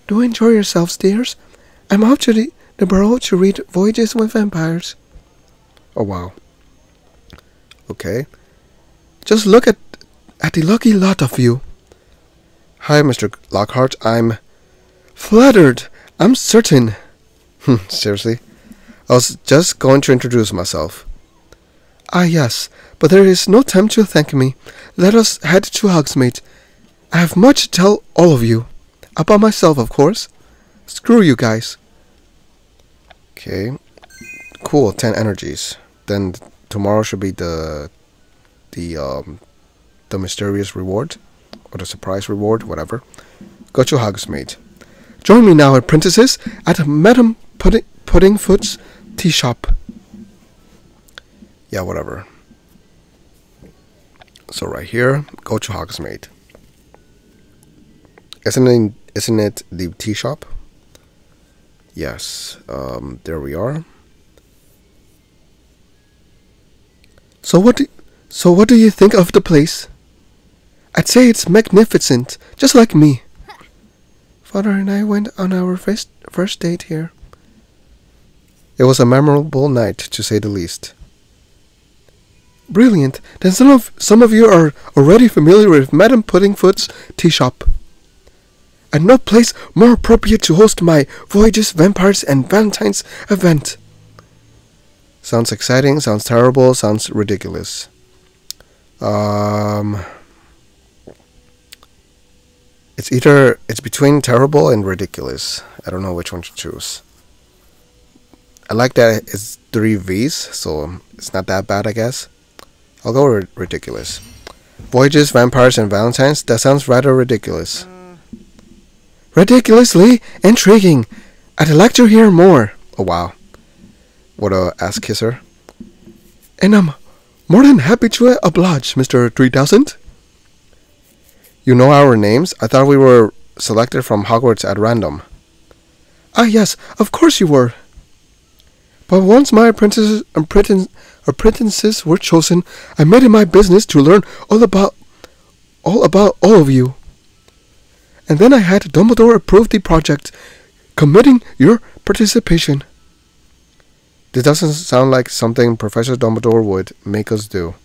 Do enjoy yourselves, dears. I'm off to the Burrow to read Voyages with Vampires. Oh wow. Okay. Just look at the lucky lot of you. Hi, Mr. Lockhart. I'm flattered. I'm certain. Seriously? I was just going to introduce myself. Ah, yes, but there is no time to thank me. Let us head to Hogsmeade. I have much to tell all of you. About myself, of course. Screw you guys. Okay. Cool, 10 energies. Then tomorrow should be the mysterious reward. Or the surprise reward, whatever. Go to Hogsmeade. Join me now, apprentices, at Madame Puddingfoot's tea shop. Yeah, whatever. So right here, go to Hogsmeade. Isn't it the tea shop? Yes. There we are. So what do you think of the place? I'd say it's magnificent, just like me. Father and I went on our first date here. It was a memorable night, to say the least. Brilliant. Then some of you are already familiar with Madame Puddingfoot's tea shop. And no place more appropriate to host my Voyages, Vampires, and Valentine's event. Sounds exciting, sounds terrible, sounds ridiculous. It's between terrible and ridiculous. I don't know which one to choose. I like that it's 3 V's, so it's not that bad, I guess. I'll go with ridiculous. Voyages, Vampires, and Valentines? That sounds rather ridiculous. Ridiculously intriguing. I'd like to hear more. Oh wow. What a ass kisser. And I'm more than happy to oblige, Mr. 3000. You know our names? I thought we were selected from Hogwarts at random. Ah yes, of course you were. But once my apprentices were chosen, I made it my business to learn all about all of you. And then I had Dumbledore approve the project, committing your participation. This doesn't sound like something Professor Dumbledore would make us do.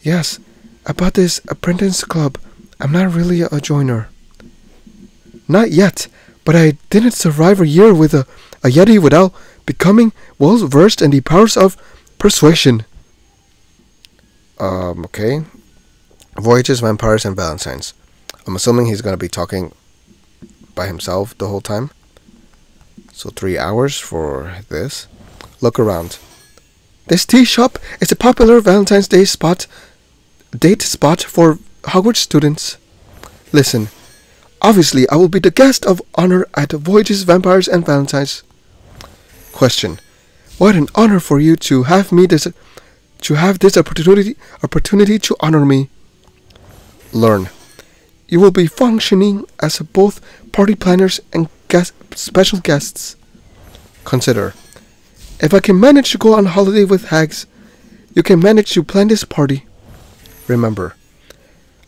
Yes, about this apprentice club, I'm not really a joiner. Not yet, but I didn't survive a year with a Yeti without becoming well versed in the powers of persuasion. Okay. Voyages, Vampires, and Valentines. I'm assuming he's going to be talking by himself the whole time. So 3 hours for this. Look around. This tea shop is a popular Valentine's Day date spot for Hogwarts students. Listen, obviously I will be the guest of honor at Voyages, Vampires, and Valentines. Question: what an honor for you to have this opportunity to honor me. Learn. You will be functioning as both party planners and special guests. Consider. If I can manage to go on holiday with hags, you can manage to plan this party. Remember,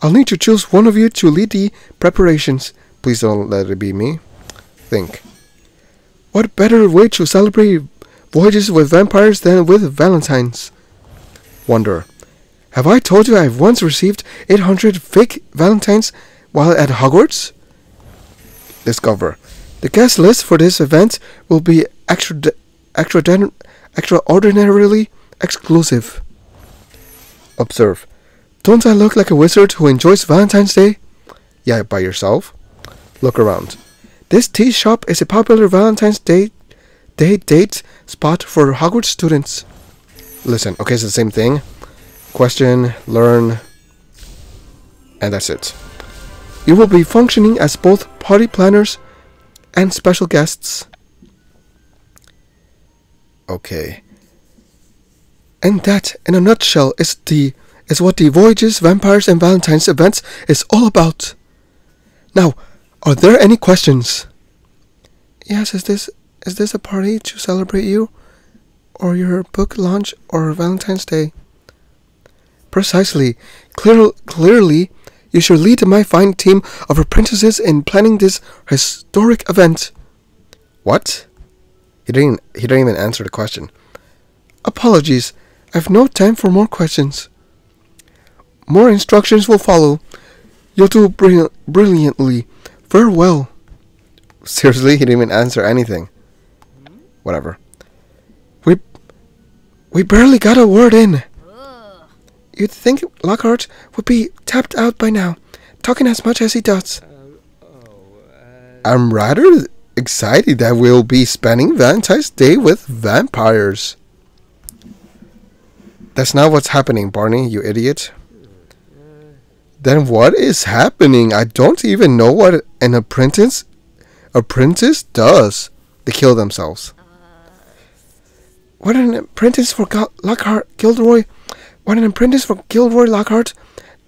I'll need to choose one of you to lead the preparations. Please don't let it be me. Think. What better way to celebrate voyages with vampires than with Valentines? Wonder. Have I told you I've once received 800 fake Valentines while at Hogwarts? Discover. The guest list for this event will be extraordinarily exclusive. Observe. Don't I look like a wizard who enjoys Valentine's Day? Yeah, by yourself. Look around. This tea shop is a popular Valentine's Day date spot for Hogwarts students. Listen, okay, it's the same thing. Question, learn, and that's it. You will be functioning as both party planners and special guests. Okay. And that, in a nutshell, is what the Voyages, Vampires, and Valentines events is all about. Now, are there any questions? Yes, is this a party to celebrate you, or your book launch, or Valentine's Day? Precisely. Clearly, you should lead my fine team of apprentices in planning this historic event. What? He didn't even answer the question. Apologies. I've no time for more questions. More instructions will follow. You'll do brilliantly. Farewell. Seriously, he didn't even answer anything. Whatever. We barely got a word in. You'd think Lockhart would be tapped out by now, talking as much as he does. I'm rather excited that we'll be spending Valentine's Day with vampires. That's not what's happening, Barney, you idiot. Then what is happening? I don't even know what an apprentice does. They kill themselves. What an apprentice for Gilderoy Lockhart.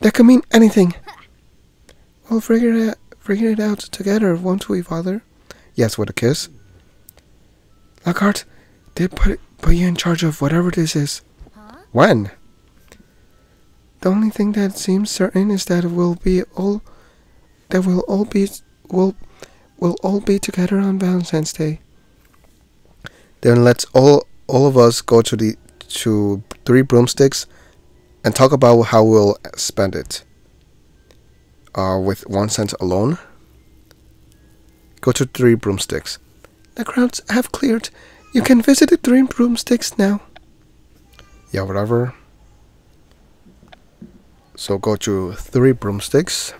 That could mean anything. We'll figure it out together, won't we, Father? Yes, with a kiss. Lockhart, they put you in charge of whatever this is. When? The only thing that seems certain is that we'll all be together on Valentine's Day. Then let's all of us go to 3 broomsticks and talk about how we'll spend it. With 1 cent alone. Go to 3 broomsticks. The crowds have cleared. You can visit the 3 broomsticks now. Yeah, whatever. So go to 3 broomsticks.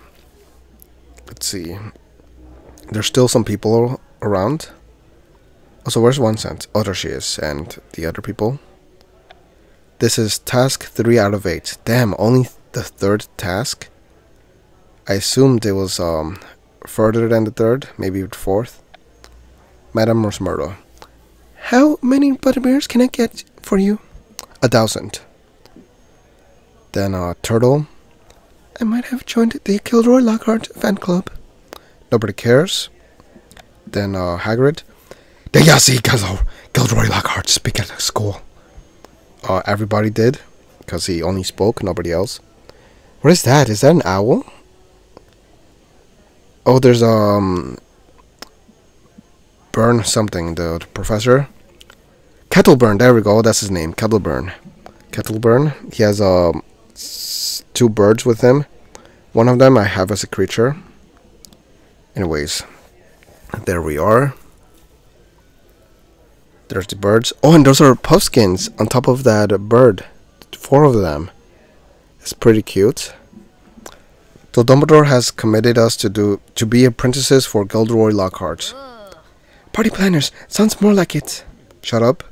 Let's see. There's still some people around. Also, where's 1 cent? Oh, there she is. And the other people. This is task 3 out of 8. Damn, only the 3rd task. I assumed it was further than the 3rd, maybe the 4th. Madame Rosmerto. How many butterbeers can I get for you? 1,000. Then Turtle. I might have joined the Gilderoy Lockhart fan club. Nobody cares. Then Hagrid. Did you see Gilderoy Lockhart speak at school? Everybody did, because he only spoke, nobody else. What is that? Is that an owl? Oh, there's Burn something, the professor. Kettleburn, there we go, that's his name, Kettleburn. Kettleburn, he has 2 birds with him. One of them I have as a creature. Anyways, there we are. There's the birds. Oh, and those are puffskins on top of that bird. 4 of them. It's pretty cute. So Dumbledore has committed us to be apprentices for Gilderoy Lockhart. Party planners, sounds more like it. Shut up.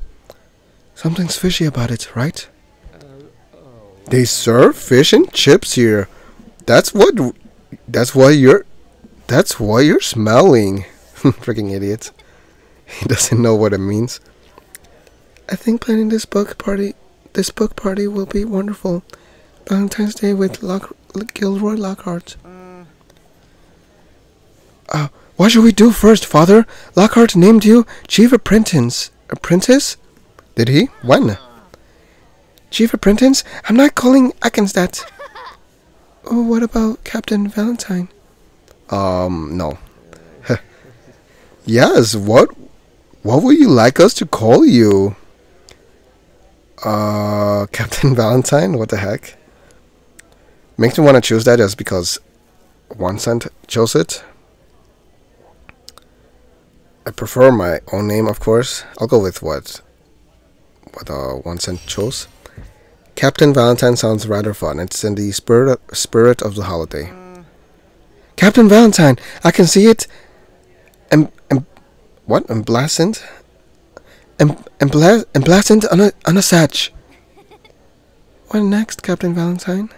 Something's fishy about it, right? They serve fish and chips here. That's why you're smelling. Freaking idiot. He doesn't know what it means. I think planning this book party will be wonderful. Valentine's Day with Gilderoy Lockhart. What should we do first, Father? Lockhart named you Chief Apprentice. Apprentice? Did he? When? Chief Apprentice? I'm not calling Atkins that. Oh, what about Captain Valentine? No. Yes, what What would you like us to call you? Captain Valentine? What the heck? Makes me want to choose that just because 1cent chose it. I prefer my own name, of course. I'll go with what 1cent chose. Captain Valentine sounds rather fun. It's in the spirit of the holiday. Captain Valentine, I can see it. What? Emblazoned? Emblazoned on a sash. What next, Captain Valentine?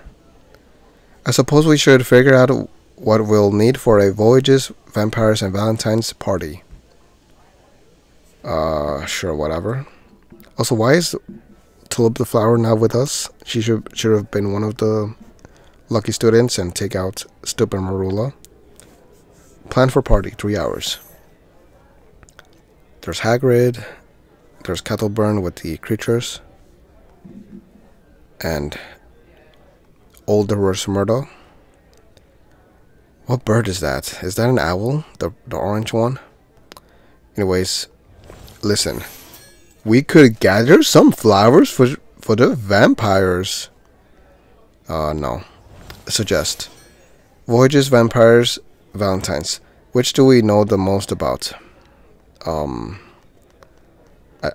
I suppose we should figure out what we'll need for a Voyages, Vampires, and Valentine's party. Sure, whatever. Also, why is Tulip the Flower not with us? She should have been one of the lucky students and take out stupid Marula. Plan for party, 3 hours. There's Hagrid. There's Kettleburn with the creatures. And Olderus Murdo. What bird is that? Is that an owl? The orange one? Anyways, listen. We could gather some flowers for the vampires. No. Suggest. Voyages, Vampires, Valentines. Which do we know the most about?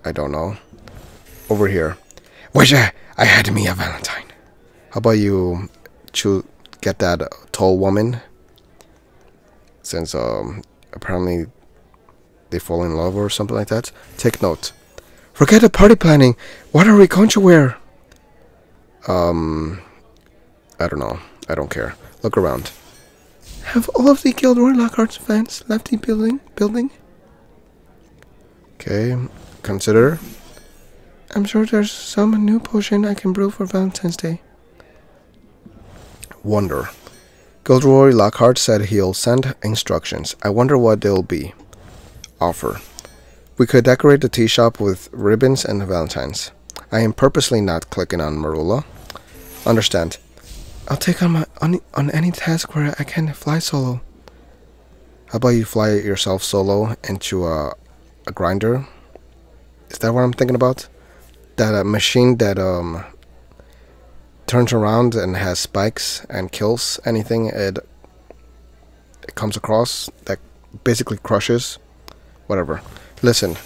I don't know. Over here. Wish I had me a Valentine. How about you get that tall woman? Since apparently they fall in love or something like that. Take note. Forget the party planning. What are we going to wear? I don't know. I don't care. Look around. Have all of the Gilderoy Lockhart fans left the building? Okay. Consider. I'm sure there's some new potion I can brew for Valentine's Day. Wonder. Gilderoy Lockhart said he'll send instructions. I wonder what they'll be. Offer. We could decorate the tea shop with ribbons and valentines. I am purposely not clicking on Marula. Understand. I'll take on any task where I can fly solo. How about you fly yourself solo into a grinder? Is that what I'm thinking about? That machine that turns around and has spikes and kills anything it comes across, that basically crushes. Whatever. Listen.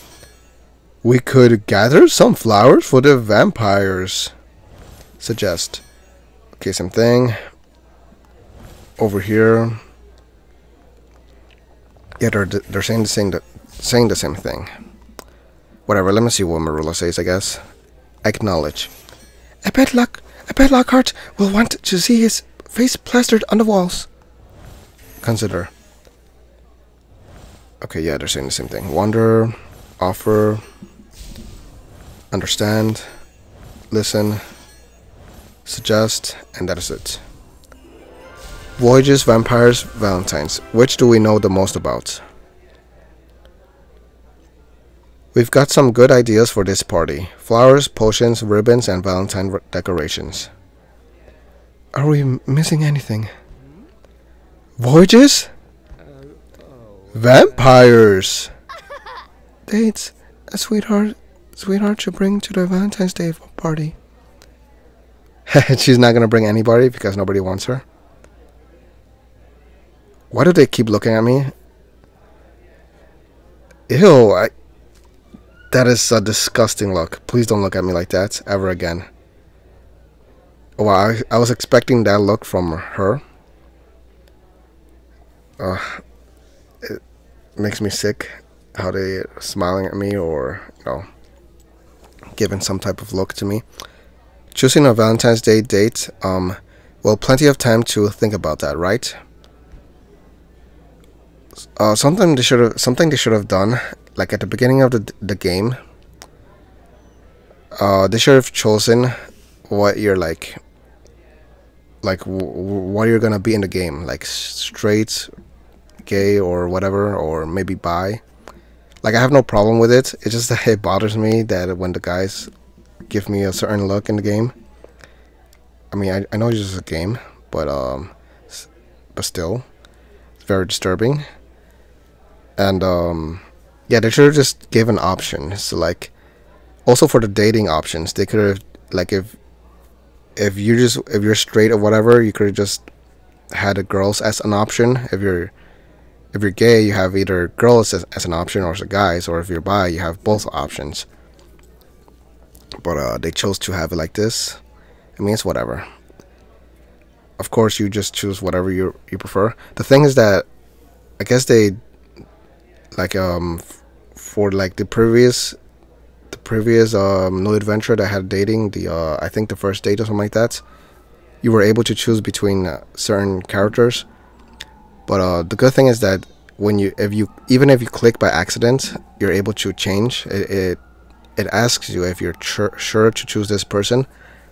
We could gather some flowers for the vampires. Suggest. Okay, same thing. Over here. Yeah, they're saying the same thing. Whatever, let me see what Marula says, I guess. Acknowledge. I bet Lockhart will want to see his face plastered on the walls. Consider. Okay, yeah, they're saying the same thing. Wonder, offer, understand, listen, suggest, and that is it. Voyages, Vampires, Valentines. Which do we know the most about? We've got some good ideas for this party. Flowers, potions, ribbons, and Valentine decorations. Are we missing anything? Voyages? Vampires! Dates. A sweetheart to bring to the Valentine's Day party. She's not gonna bring anybody because nobody wants her. Why do they keep looking at me? Ew, that is a disgusting look. Please don't look at me like that ever again. Oh, wow, I was expecting that look from her. It makes me sick how they smiling at me or, you know, giving some type of look to me. Choosing a Valentine's Day date, well, plenty of time to think about that, right? Something they should have done, like at the beginning of the game. They should have chosen what you're like what you're gonna be in the game, like straight, gay, or whatever, or maybe bi. Like, I have no problem with it. It's just that it bothers me that when the guys give me a certain look in the game. I mean, I know it's just a game, but still, it's very disturbing. And Yeah, they should have just given options. So like, also for the dating options, they could have like if you're straight or whatever, you could have just had the girls as an option. If you're gay, you have either girls as an option or the guys, or if you're bi, you have both options. But they chose to have it like this. I mean, it's whatever. Of course, you just choose whatever you prefer. The thing is that I guess they like for like the previous no adventure that had dating the I think the first date or something like that. You were able to choose between certain characters. But the good thing is that when you even if you click by accident, you're able to change. It asks you if you're sure to choose this person.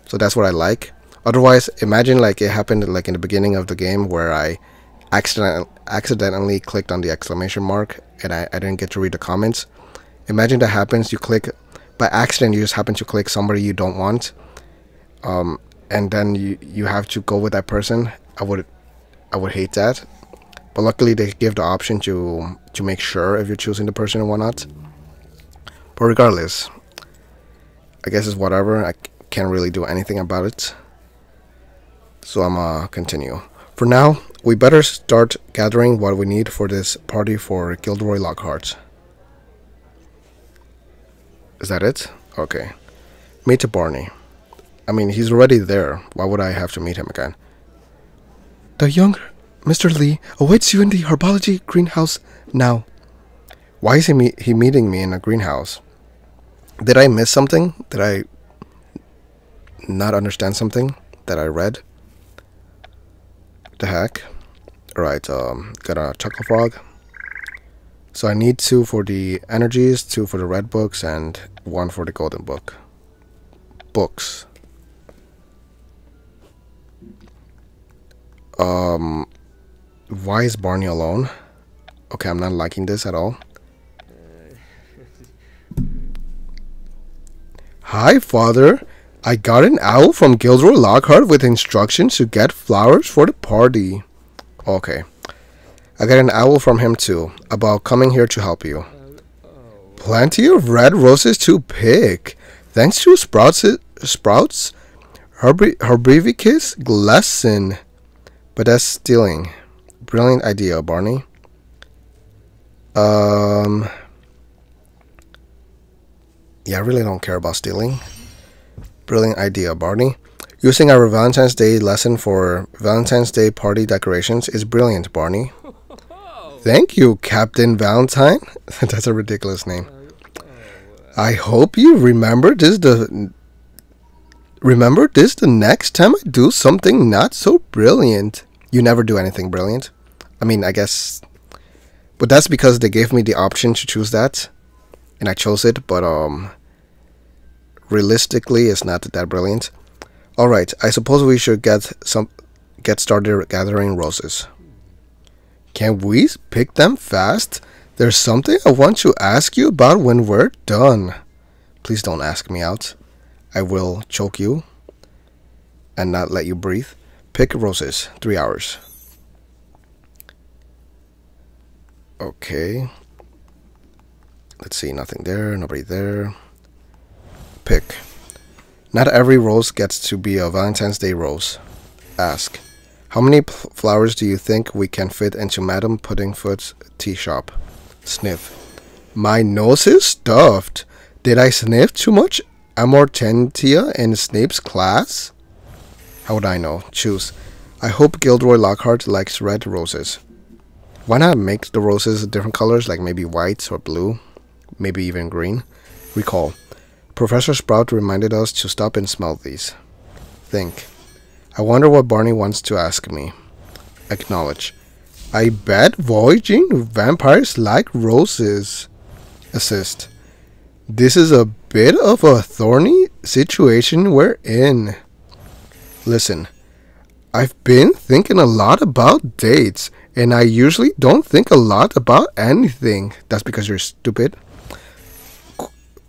So that's what I like. Otherwise, imagine like it happened like in the beginning of the game where I accidentally clicked on the exclamation mark and I didn't get to read the comments. Imagine that happens. You click by accident. You just happen to click somebody you don't want, and then you have to go with that person. I would hate that. But luckily they give the option to make sure if you're choosing the person or whatnot. But regardless, I guess it's whatever. I can't really do anything about it. So I'm continue. For now, we better start gathering what we need for this party for Gilderoy Lockhart. Is that it? Okay. Meet Barney. I mean, he's already there. Why would I have to meet him again? The young Mr. Lee awaits you in the herbology greenhouse now. Why is he meeting me in a greenhouse? Did I miss something? Did I not understand something that I read? The heck? Alright, got a chocolate frog. So I need 2 for the energies, 2 for the red books, and 1 for the golden book. Books. Why is Barney alone? Okay, I'm not liking this at all. Hi, Father. I got an owl from Gilderoy Lockhart with instructions to get flowers for the party. Okay. I got an owl from him too, about coming here to help you. Plenty of red roses to pick. Thanks to Sprouts Herbivicus lesson. But that's stealing. Brilliant idea, Barney. Yeah, I really don't care about stealing. Brilliant idea, Barney. Using our Valentine's Day lesson for Valentine's Day party decorations is brilliant, Barney. Thank you, Captain Valentine. That's a ridiculous name. I hope you remember this the next time I do something not so brilliant. You never do anything brilliant. I mean, I guess, but that's because they gave me the option to choose that, and I chose it. But realistically, it's not that brilliant. All right, I suppose we should get started gathering roses. Can we pick them fast? There's something I want to ask you about when we're done. Please don't ask me out. I will choke you and not let you breathe. Pick roses. 3 hours. Okay. Let's see. Nothing there. Nobody there. Pick. Not every rose gets to be a Valentine's Day rose. Ask. How many flowers do you think we can fit into Madam Puddingfoot's tea shop? Sniff. My nose is stuffed. Did I sniff too much Amortentia in Snape's class? How would I know? Choose. I hope Gilderoy Lockhart likes red roses. Why not make the roses different colors, like maybe white or blue? Maybe even green? Recall. Professor Sprout reminded us to stop and smell these. Think. I wonder what Barney wants to ask me. Acknowledge. I bet voyaging vampires like roses. Assist. This is a bit of a thorny situation we're in. Listen. I've been thinking a lot about dates, and I usually don't think a lot about anything. That's because you're stupid.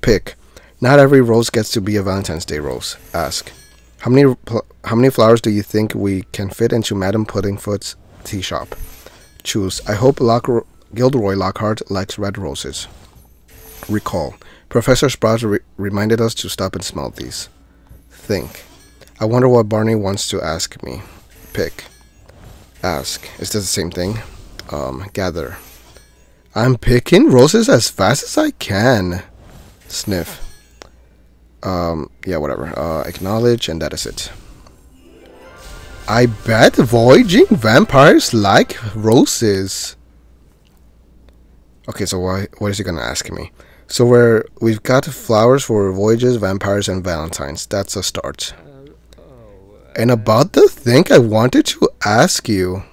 Pick. Not every rose gets to be a Valentine's Day rose. Ask. How many flowers do you think we can fit into Madam Puddingfoot's tea shop? Choose. I hope Gilderoy Lockhart likes red roses. Recall. Professor Sprout reminded us to stop and smell these. Think. I wonder what Barney wants to ask me. Pick. Ask. Is this the same thing? Gather. I'm picking roses as fast as I can. Sniff. Yeah, whatever. Acknowledge, and that is it. I bet voyaging vampires like roses. Okay, so what is he gonna ask me? So we've got flowers for voyages, vampires, and valentines. That's a start. And about the thing I wanted to ask you.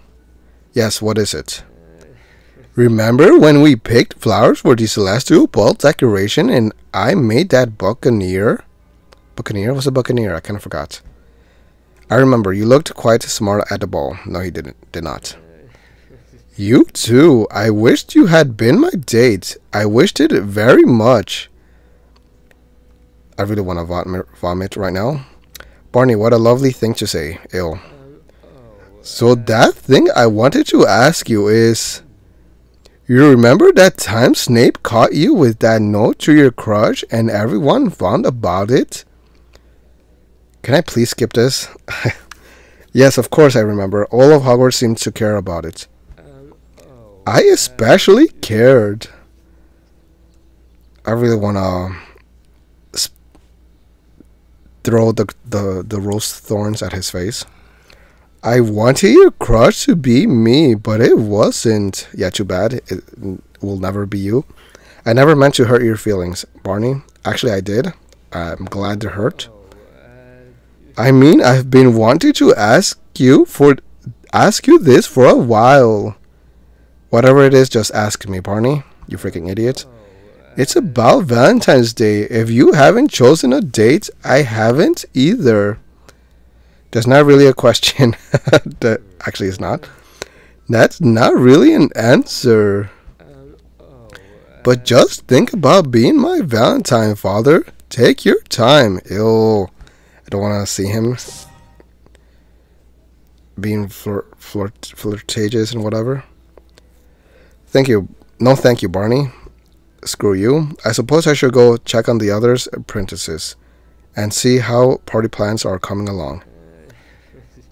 Yes, what is it? Remember when we picked flowers for the celestial ball decoration and I made that buccaneer? Buccaneer? Was a buccaneer? I kind of forgot. I remember, you looked quite smart at the ball. No, he did not. You too. I wished you had been my date. I wished it very much. I really want to vomit right now. Barney, what a lovely thing to say. Ew. So that thing I wanted to ask you is... You remember that time Snape caught you with that note to your crush and everyone found about it? Can I please skip this? Yes, of course I remember. All of Hogwarts seemed to care about it. I especially cared. I really want to throw the rose thorns at his face. I wanted your crush to be me, but it wasn't. Yeah, too bad. It will never be you. I never meant to hurt your feelings, Barney. Actually, I did. I'm glad to hurt. I mean, I've been wanting to ask you this for a while. Whatever it is, just ask me, Barney. You freaking idiot. It's about Valentine's Day. If you haven't chosen a date, I haven't either. That's not really a question. That actually is not. That's not really an answer. But just think about being my Valentine, father. Take your time. Ew. I don't want to see him being flirtatious and whatever. Thank you. No thank you, Barney. Screw you. I suppose I should go check on the others' apprentices and see how party plans are coming along.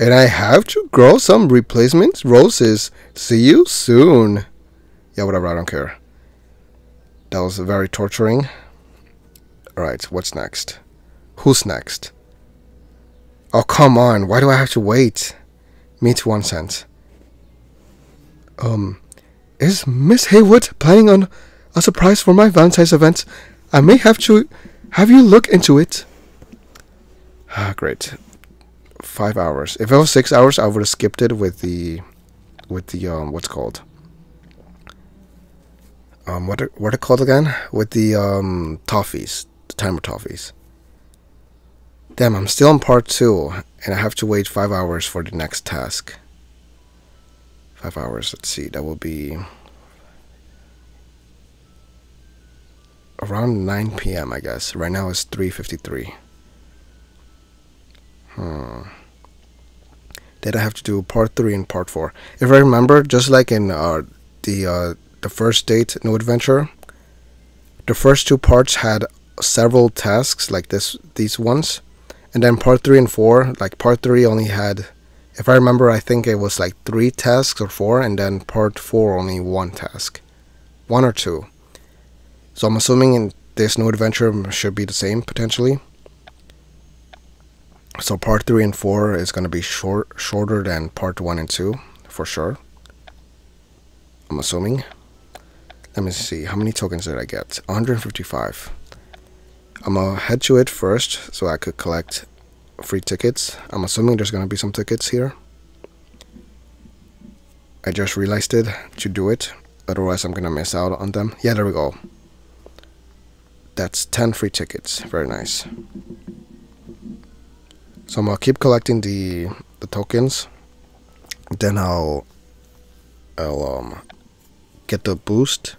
And I have to grow some replacement roses. See you soon. Yeah, whatever, I don't care. That was very torturing. Alright, what's next? Who's next? Oh, come on. Why do I have to wait? Me to 1 cent. Is Miss Haywood planning on a surprise for my Valentine's event? I may have to have you look into it. Ah, great. 5 hours. If it was 6 hours, I would have skipped it with the what's it called? What are they called again? With the toffees, the timer toffees. Damn, I'm still on part 2, and I have to wait 5 hours for the next task. 5 hours. Let's see. That will be around 9 p.m. I guess. Right now it's 3:53. Then I have to do part 3 and part 4. If I remember, just like in the first date, No Adventure, the first 2 parts had several tasks like these ones, and then part 3 and 4, like part 3 only had, if I remember, I think it was like 3 tasks or 4, and then part 4 only 1 task, 1 or 2. So I'm assuming in this No Adventure should be the same potentially. So part 3 and 4 is going to be shorter than part 1 and 2, for sure. I'm assuming. Let me see, how many tokens did I get? 155. I'm going to head to it first so I could collect free tickets. I'm assuming there's going to be some tickets here. I just realized it to do it, otherwise I'm going to miss out on them. Yeah, there we go. That's 10 free tickets. Very nice. So I'm gonna keep collecting the tokens. Then I'll get the boost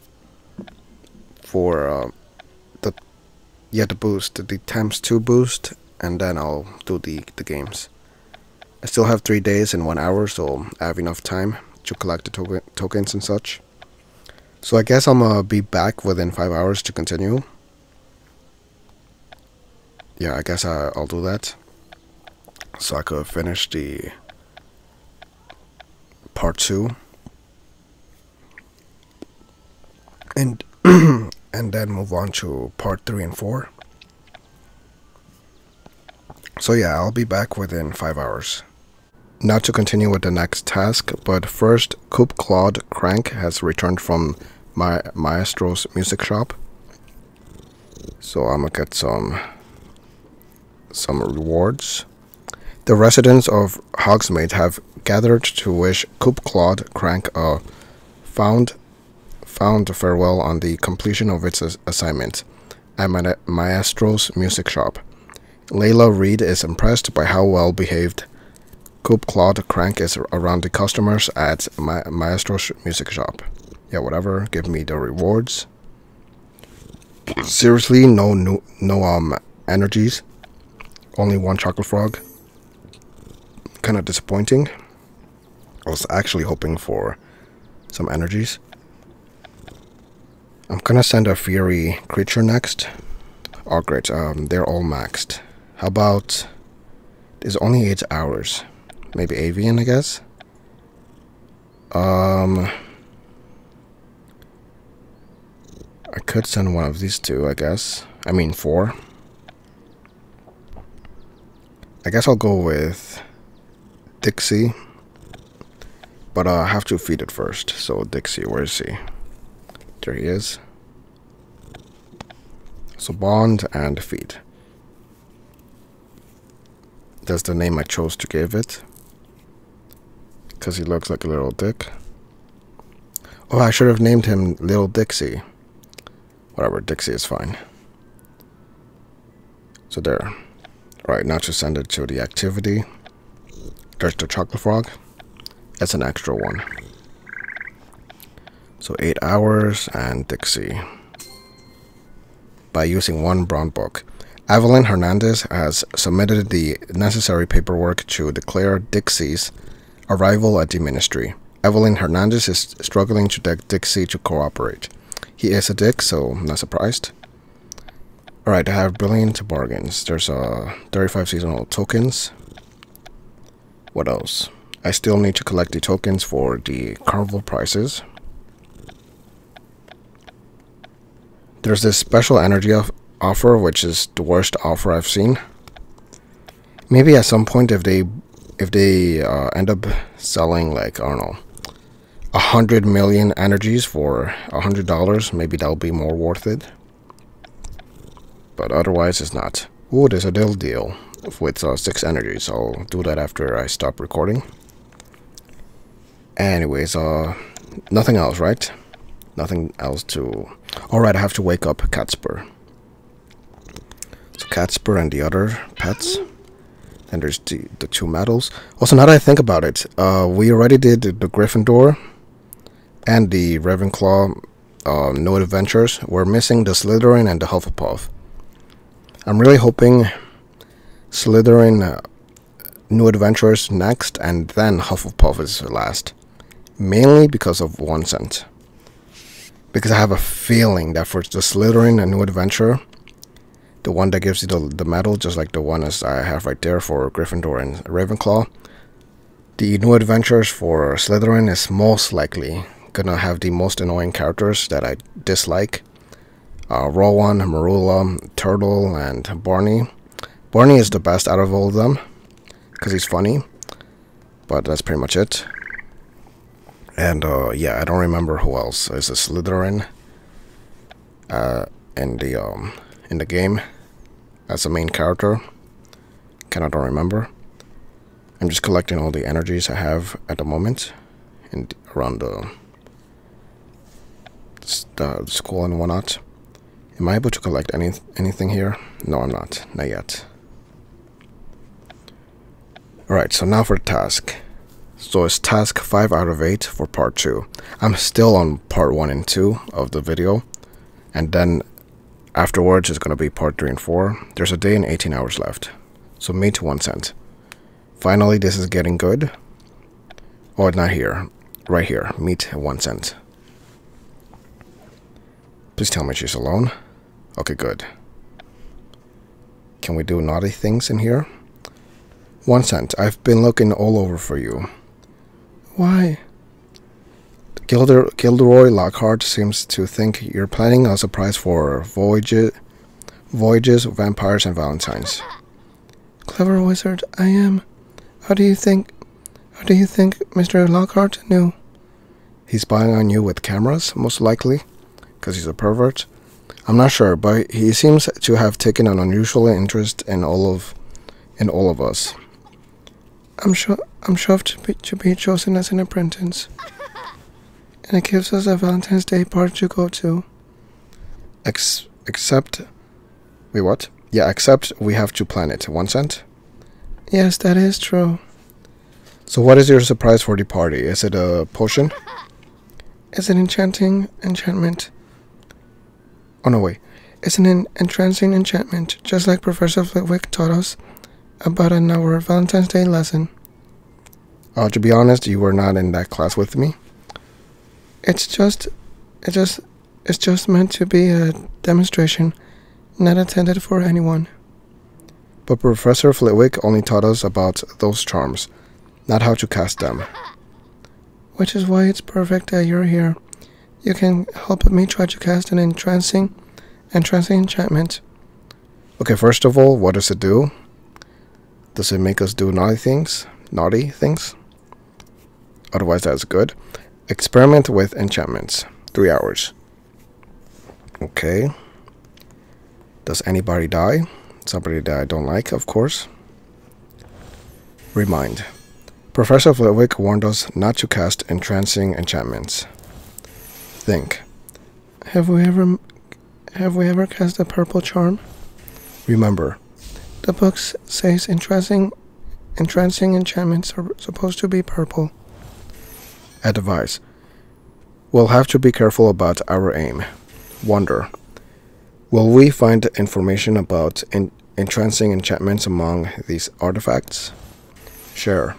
for the boost, the ×2 boost, and then I'll do the games. I still have 3 days and 1 hour, so I have enough time to collect the tokens and such. So I guess I'm gonna be back within 5 hours to continue. Yeah, I guess I'll do that. So I could finish the part 2. And and then move on to part 3 and 4. So yeah, I'll be back within 5 hours. Now to continue with the next task, but first, Coop Claude Crank has returned from Maestro's music shop. So I'm gonna get some rewards. The residents of Hogsmeade have gathered to wish Coop Claude Crank a fond farewell on the completion of its assignment at Maestro's music shop. Layla Reed is impressed by how well behaved Coop Claude Crank is around the customers at Maestro's music shop. Yeah, whatever. Give me the rewards. Seriously, no energies. Only one chocolate frog. Kind of disappointing. I was actually hoping for some energies. I'm gonna send a Fury creature next. Oh great, they're all maxed. How about... There's only 8 hours. Maybe Avian, I guess? I could send one of these two, I guess. I mean 4. I guess I'll go with Dixie. But I have to feed it first. So Dixie, where is he? There he is. So bond and feed. That's the name I chose to give it. Because he looks like a little dick. Oh, I should have named him Little Dixie. Whatever, Dixie is fine. So there. Alright, now to send it to the activity. There's the chocolate frog. That's an extra one. So 8 hours and Dixie. By using 1 brown book. Evelyn Hernandez has submitted the necessary paperwork to declare Dixie's arrival at the ministry. Evelyn Hernandez is struggling to get Dixie to cooperate. He is a dick, so I'm not surprised. Alright, I have brilliant bargains. There's 35 seasonal tokens. What else? I still need to collect the tokens for the carnival prices. There's this special energy offer, which is the worst offer I've seen. Maybe at some point, if they end up selling, like, I don't know, 100 million energies for $100, maybe that'll be more worth it. But otherwise, it's not. Ooh, there's a little deal with 6 energies. I'll do that after I stop recording. Anyways, nothing else, right? Nothing else to... Alright, I have to wake up Catspur. So Catspur and the other pets. And there's the 2 medals. Also, now that I think about it, we already did the Gryffindor and the Ravenclaw New Adventures. We're missing the Slytherin and the Hufflepuff. I'm really hoping Slytherin New Adventures next, and then Hufflepuff is last. Mainly because of 1 cent. Because I have a feeling that for the Slytherin and New Adventure, the one that gives you the medal, just like the one as I have right there for Gryffindor and Ravenclaw, the New Adventures for Slytherin is most likely gonna have the most annoying characters that I dislike. Rowan, Marula, Turtle, and Barney. Barney is the best out of all of them, because he's funny, but that's pretty much it. And yeah, I don't remember who else is a Slytherin in the game as a main character. Kinda don't remember. I'm just collecting all the energies I have at the moment around the school and whatnot. Am I able to collect anything here? No, I'm not. Not yet. Alright, so now for the task. So it's task 5 out of 8 for part 2. I'm still on part 1 and 2 of the video. And then afterwards it's going to be part 3 and 4. There's a day and 18 hours left. So meet 1 cent. Finally, this is getting good. Oh, not here. Right here. Meet 1 cent. Please tell me she's alone. Okay, good. Can we do naughty things in here? 1 cent. I've been looking all over for you. Why? Gilderoy Lockhart seems to think you're planning a surprise for voyages, vampires, and valentines. Clever wizard, I am. How do you think Mr. Lockhart knew? He's spying on you with cameras, most likely, because he's a pervert. I'm not sure, but he seems to have taken an unusual interest in all of us. I'm chuffed to be chosen as an apprentice. And it gives us a Valentine's Day party to go to. Except... Wait, what? Yeah, except we have to plan it. 1 cent? Yes, that is true. So what is your surprise for the party? Is it a potion? It's an enchantment. Oh, no, wait. It's an entrancing enchantment, just like Professor Flitwick taught us about in our Valentine's Day lesson. To be honest, you were not in that class with me. It's just meant to be a demonstration, not intended for anyone. But Professor Flitwick only taught us about those charms, not how to cast them. Which is why it's perfect that you're here. You can help me try to cast an entrancing enchantment. Okay, first of all, what does it do? Does it make us do naughty things? Otherwise, that's good. Experiment with enchantments. 3 hours. Okay. Does anybody die? Somebody that I don't like, of course. Remind. Professor Flitwick warned us not to cast entrancing enchantments. Think. Have we ever cast a purple charm? Remember. The book says entrancing enchantments are supposed to be purple. Advice. We'll have to be careful about our aim. Wonder. Will we find information about entrancing enchantments among these artifacts? Share.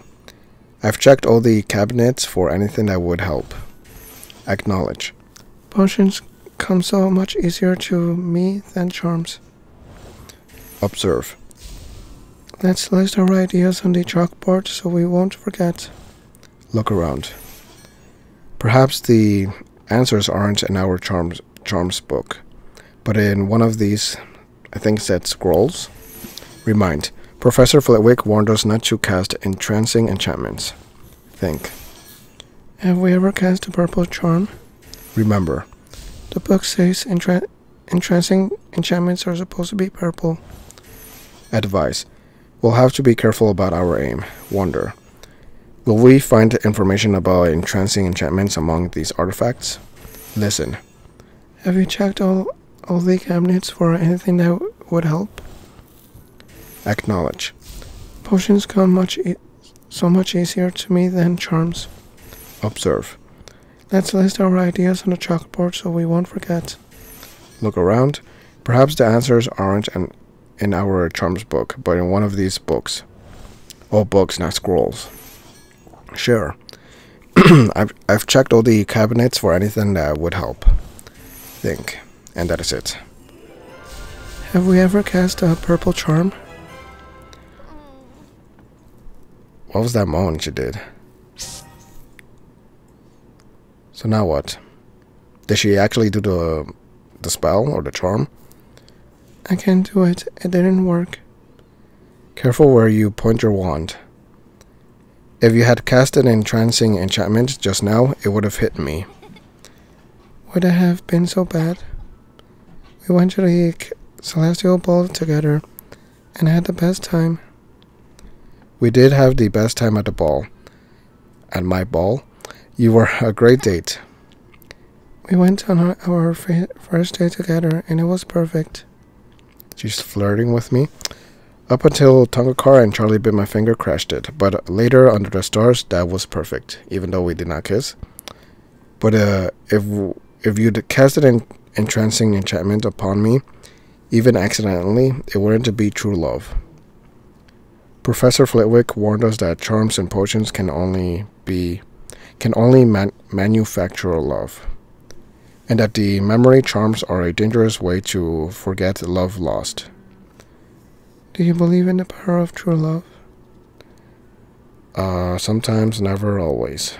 I've checked all the cabinets for anything that would help. Acknowledge. Potions come so much easier to me than charms. Observe. Let's list our ideas on the chalkboard so we won't forget. Look around. Perhaps the answers aren't in our charms book, but in one of these, I think said scrolls. Remind. Professor Flitwick warned us not to cast entrancing enchantments. Think. Have we ever cast a purple charm? Remember. The book says entrancing enchantments are supposed to be purple. Advice. We'll have to be careful about our aim. Wonder. Will we find information about entrancing enchantments among these artifacts? Listen. Have you checked all the cabinets for anything that would help? Acknowledge. Potions come so much easier to me than charms. Observe. Let's list our ideas on the chalkboard so we won't forget. Look around. Perhaps the answers aren't in our charms book, but in one of these books. All books, not scrolls. Sure. I've checked all the cabinets for anything that would help. Think. And that is it. Have we ever cast a purple charm? What was that moan she did? So now what? Did she actually do the spell or the charm? I can't do it. It didn't work. Careful where you point your wand. If you had cast an entrancing enchantment just now, it would have hit me. Would it have been so bad? We went to the Celestial Ball together and had the best time. We did have the best time at the ball. At my ball. You were a great date. We went on our first date together and it was perfect. She's flirting with me. Up until Tongacar and Charlie Bit My Finger crashed it. But later, under the stars, that was perfect. Even though we did not kiss. But if you'd cast an entrancing enchantment upon me, even accidentally, it wouldn't be true love. Professor Flitwick warned us that charms and potions can only manufacture love. and that the memory charms are a dangerous way to forget love lost. Do you believe in the power of true love? Sometimes, never, always.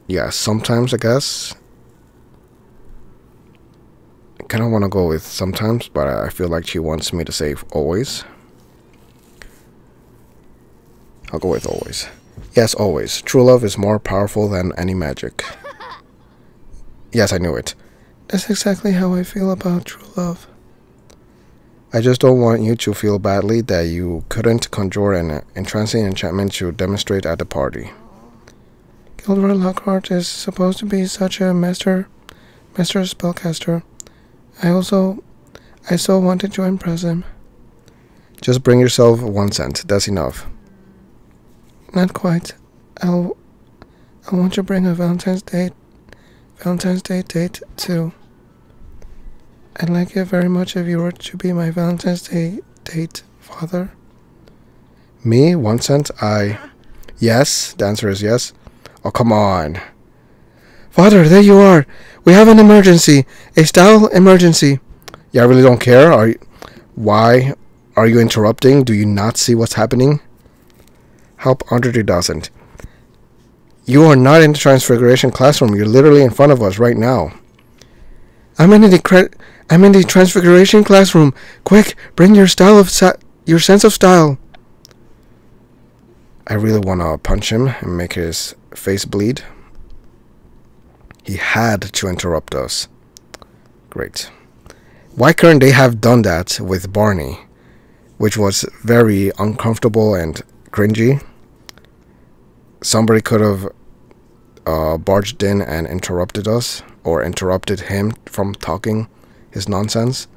Yeah, sometimes, I guess. I kind of want to go with sometimes, but I feel like she wants me to say always. I'll go with always. Yes, always. True love is more powerful than any magic. Yes, I knew it. That's exactly how I feel about true love. I just don't want you to feel badly that you couldn't conjure an entrancing enchantment to demonstrate at the party. Gilderoy Lockhart is supposed to be such a master spellcaster. I so wanted to impress him. Just bring yourself 1 cent. That's enough. Not quite. I want to bring a Valentine's Day date too. I'd like it very much if you were to be my Valentine's Day date, Father. Me? 1 cent? Yes. The answer is yes. Oh, come on. Father, there you are. We have an emergency. A style emergency. Yeah, I really don't care. Why are you interrupting? Do you not see what's happening? Help Andre 3000. You are not in the Transfiguration classroom. You're literally in front of us right now. I'm in the Transfiguration classroom. Quick, bring your your sense of style. I really want to punch him and make his face bleed. He had to interrupt us. Great. Why couldn't they have done that with Barney, which was very uncomfortable and cringy? Somebody could have barged in and interrupted us, or interrupted him from talking his nonsense.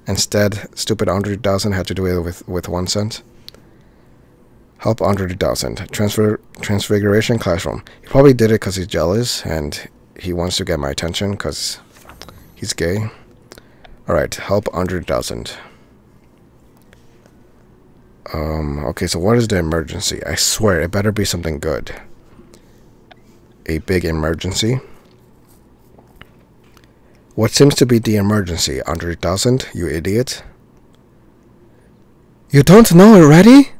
Instead, stupid Andre 3000 had to do it with 1 cent. Help Andre 3000. Transfiguration classroom. He probably did it because he's jealous and he wants to get my attention because he's gay. Alright, help Andre 3000. Okay, so what is the emergency? I swear, it better be something good. A big emergency. What seems to be the emergency, Andre 3000, you idiot? You don't know already?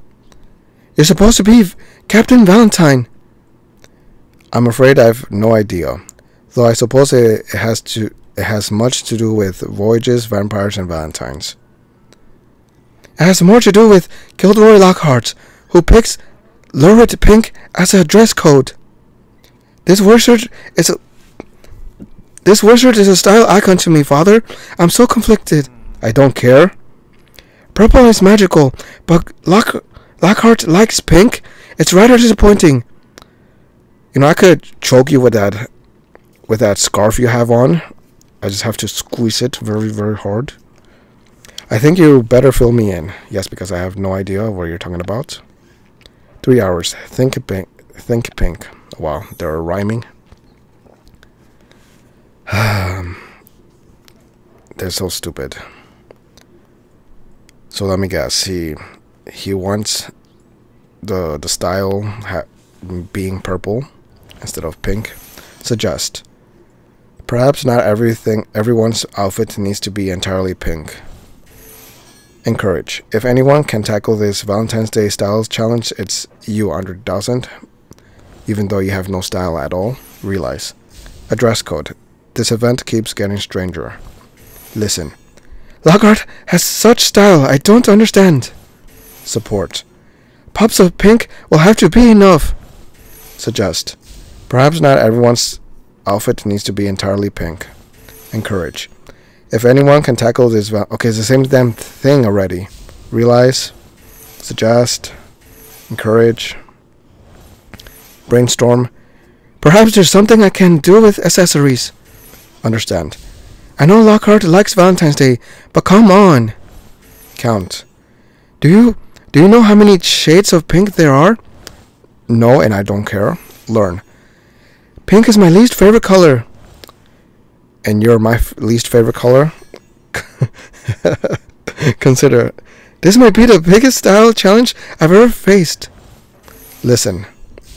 You're supposed to be Captain Valentine. I'm afraid I've no idea. Though I suppose it has much to do with voyages, vampires, and valentines. It has more to do with Gilderoy Lockhart, who picks lurid pink as a dress code. This wizard is a style icon to me, Father. I'm so conflicted. I don't care. Purple is magical, but Lockhart likes pink. It's rather disappointing. You know, I could choke you with that scarf you have on. I just have to squeeze it very, very hard. I think you better fill me in. Yes, because I have no idea what you're talking about. 3 hours. Think pink. Think pink. Wow, they're rhyming. They're so stupid. So let me guess. He wants the style being purple instead of pink. Suggest. Perhaps not everyone's outfit needs to be entirely pink. Encourage. If anyone can tackle this Valentine's Day styles challenge, it's you, Andre 3000. Even though you have no style at all, realize. A dress code. This event keeps getting stranger. Listen. Lockhart has such style, I don't understand. Support. Pops of pink will have to be enough. Suggest. Perhaps not everyone's outfit needs to be entirely pink. Encourage. If anyone can tackle this... Okay, it's the same damn thing already. Realize. Suggest. Encourage. Brainstorm. Perhaps there's something I can do with accessories. Understand. I know Lockhart likes Valentine's Day, but come on. Count. Do you know how many shades of pink there are? No, and I don't care. Learn. Pink is my least favorite color. And you're my least favorite color? Consider it. This might be the biggest style challenge I've ever faced. Listen.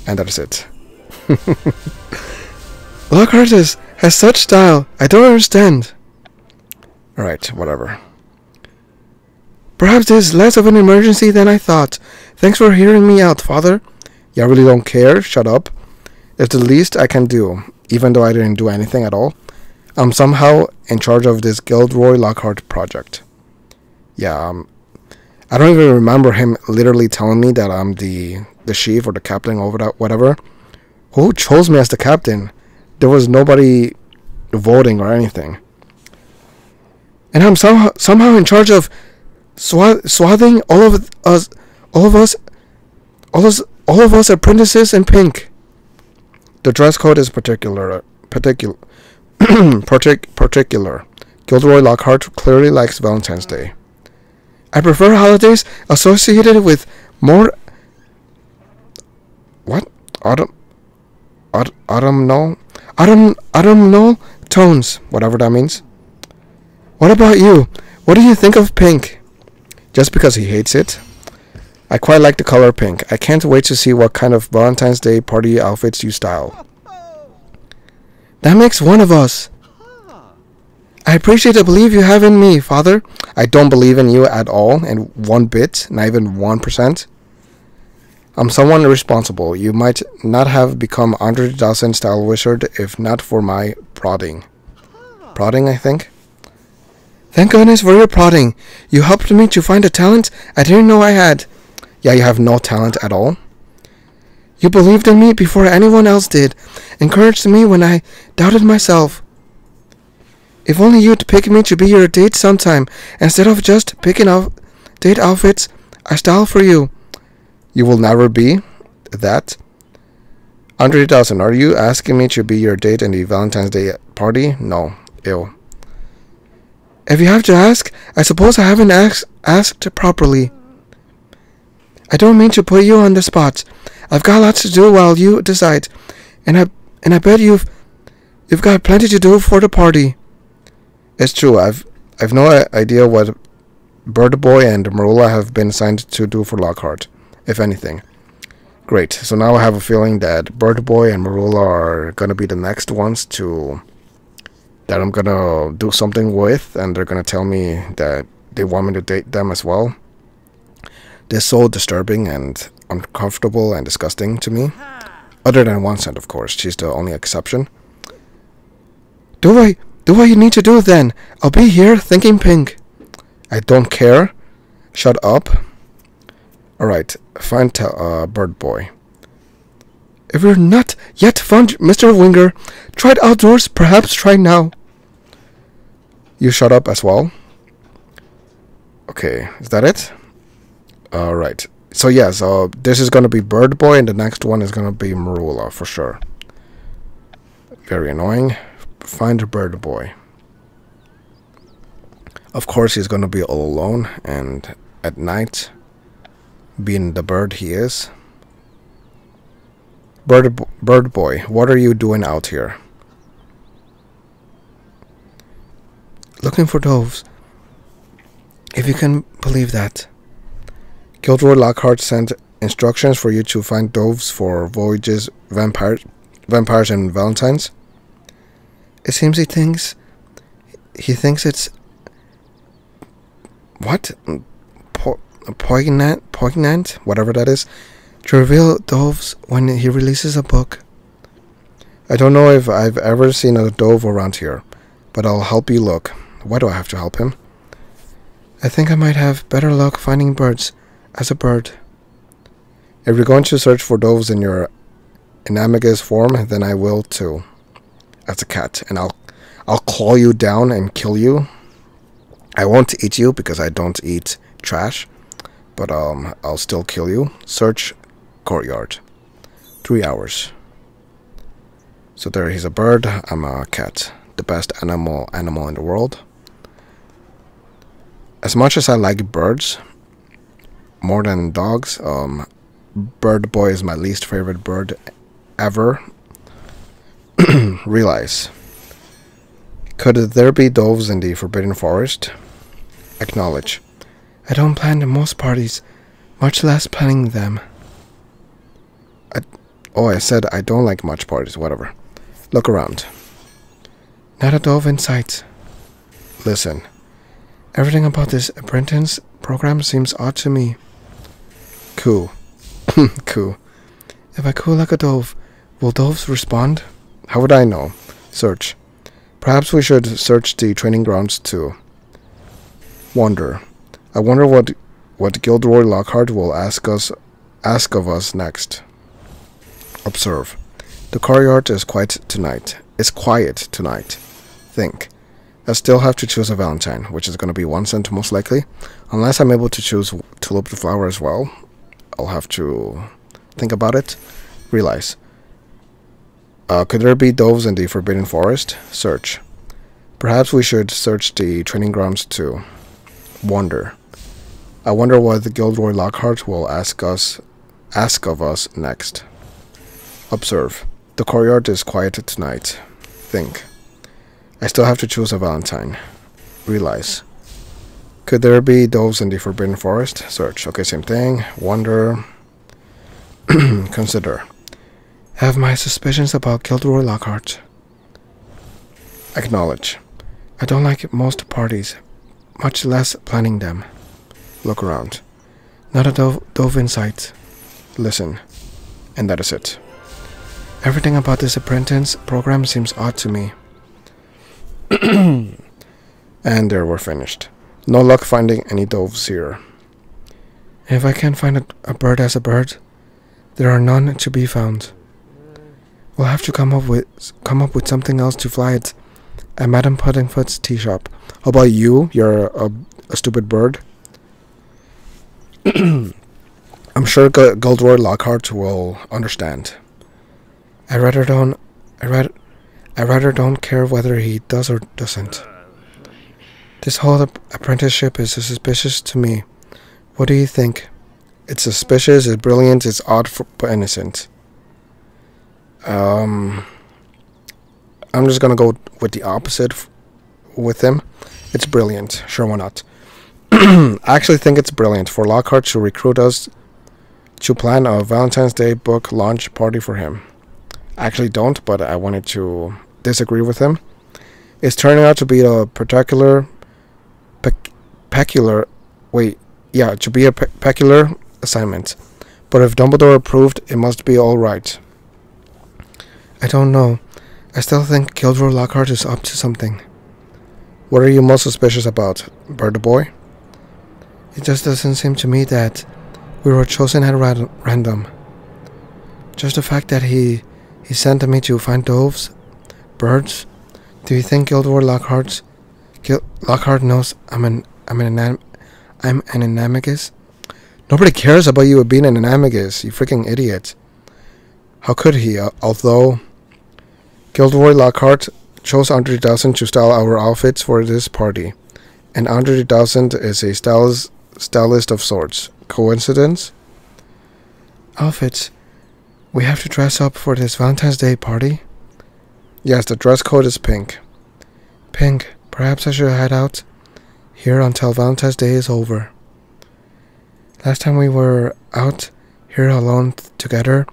And that is it. Lockhart has such style. I don't understand. Alright, whatever. Perhaps this is less of an emergency than I thought. Thanks for hearing me out, Father. Yeah, I really don't care. Shut up. It's the least I can do, even though I didn't do anything at all. I'm somehow in charge of this Gilderoy Lockhart project. Yeah, I don't even remember him literally telling me that I'm the chief or the captain or whatever. Who chose me as the captain? There was nobody voting or anything. And I'm somehow in charge of swathing all of us apprentices in pink. The dress code is particular. Gilderoy Lockhart clearly likes Valentine's Day. I prefer holidays associated with more autumnal tones, whatever that means. What about you? What do you think of pink? Just because he hates it? I quite like the color pink. I can't wait to see what kind of Valentine's Day party outfits you style. That makes one of us. I appreciate the belief you have in me, Father. I don't believe in you at all, and one bit, not even 1%. I'm someone responsible. You might not have become Andre 3000 style wizard if not for my prodding. Prodding, I think? Thank goodness for your prodding. You helped me to find a talent I didn't know I had. Yeah, you have no talent at all. You believed in me before anyone else did. Encouraged me when I doubted myself. If only you'd pick me to be your date sometime, instead of just picking out date outfits I style for you. You will never be that. Andre 3000, are you asking me to be your date in the Valentine's Day party? No. Ew. If you have to ask, I suppose I haven't asked properly. I don't mean to put you on the spot. I've got lots to do while you decide, and I bet you've got plenty to do for the party. It's true. I've no idea what Bird Boy and Marula have been assigned to do for Lockhart, if anything. Great. So now I have a feeling that Bird Boy and Marula are gonna be the next ones that I'm gonna do something with, and they're gonna tell me that they want me to date them as well. This is so disturbing and uncomfortable and disgusting to me. Other than One-Cent, of course. She's the only exception. Do what you need to do then. I'll be here thinking pink. I don't care. Shut up. Alright, find Bird Boy. If you're not yet found Mr. Winger, tried outdoors, perhaps try now. You shut up as well. Okay, is that it? Alright. So yes, this is gonna be Bird Boy, and the next one is gonna be Marula for sure. Very annoying. Find Bird Boy. Of course, he's gonna be all alone and at night, being the bird he is. Bird Boy, what are you doing out here? Looking for doves. If you can believe that. Gilderoy Lockhart sent instructions for you to find doves for voyages, vampires, and valentines. It seems he thinks it's what? Poignant, whatever that is, to reveal doves when he releases a book. I don't know if I've ever seen a dove around here, but I'll help you look. Why do I have to help him? I think I might have better luck finding birds as a bird. If you're going to search for doves in your animagus form, then I will too. As a cat, and I'll claw you down and kill you. I won't eat you because I don't eat trash, but I'll still kill you. Search courtyard. 3 hours. So there, he's a bird. I'm a cat. The best animal in the world. As much as I like birds, more than dogs, Bird Boy is my least favorite bird ever. Realize. Could there be doves in the Forbidden Forest? Acknowledge. I don't plan to most parties, much less planning them. Oh, I said I don't like much parties, whatever. Look around. Not a dove in sight. Listen. Everything about this apprentice program seems odd to me. Coo. Coo. If I coo like a dove, will doves respond? How would I know? Search. Perhaps we should search the training grounds too. Wonder. I wonder what Gilderoy Lockhart will ask of us next. Observe. The courtyard is quiet tonight. Think. I still have to choose a Valentine, which is going to be 1 cent most likely. Unless I'm able to choose Tulip the flower as well. I'll have to think about it. Realize. Could there be doves in the Forbidden Forest? Search. Perhaps we should search the training grounds too. Wonder. I wonder what the Gilderoy Lockhart will ask of us next. Observe. The courtyard is quiet tonight. Think. I still have to choose a Valentine. Realize. Could there be doves in the Forbidden Forest? Search. Okay, same thing. Wonder. Consider. I have my suspicions about Gilderoy Lockhart. Acknowledge. I don't like most parties, much less planning them. Look around. Not a dove in sight. Listen. And that is it. Everything about this apprentice program seems odd to me. And there we're finished. No luck finding any doves here. If I can't find a bird as a bird, there are none to be found. We'll have to come up with something else to fly it at Madame Puddingfoot's tea shop. How about you? You're a stupid bird. I'm sure Gilderoy Lockhart will understand. I rather don't care whether he does or doesn't. This whole apprenticeship is suspicious to me. What do you think? It's suspicious, it's brilliant, it's odd but innocent. I'm just gonna go with the opposite with him. It's brilliant. Sure, why not? I actually think it's brilliant for Lockhart to recruit us to plan a Valentine's Day book launch party for him. I actually don't, but I wanted to disagree with him. It's turning out to be a peculiar assignment. But if Dumbledore approved, it must be all right. I don't know. I still think Gilderoy Lockhart is up to something. What are you most suspicious about, Bird Boy? It just doesn't seem to me that we were chosen at random. Just the fact that he sent me to find doves, birds. Do you think Gilderoy Lockhart knows I'm an animagus? Nobody cares about you being an animagus, you freaking idiot. How could he? Although Gilderoy Lockhart chose Andre 3000 to style our outfits for this party, and Andre 3000 is a stylist of sorts. Coincidence? Outfits. We have to dress up for this Valentine's Day party? Yes, the dress code is pink. Pink. Perhaps I should head out here until Valentine's Day is over. Last time we were out here alone together,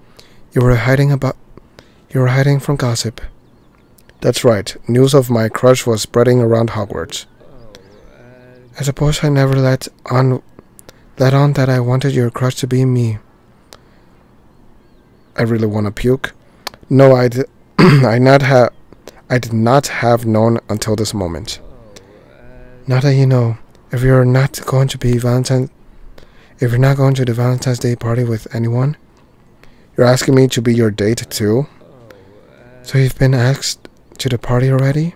you were hiding from gossip. That's right. News of my crush was spreading around Hogwarts. I suppose I never let on that I wanted your crush to be me. I really want to puke. No, I did not have known until this moment. Now that you know, if you're not going to the Valentine's Day party with anyone, you're asking me to be your date too? So you've been asked to the party already?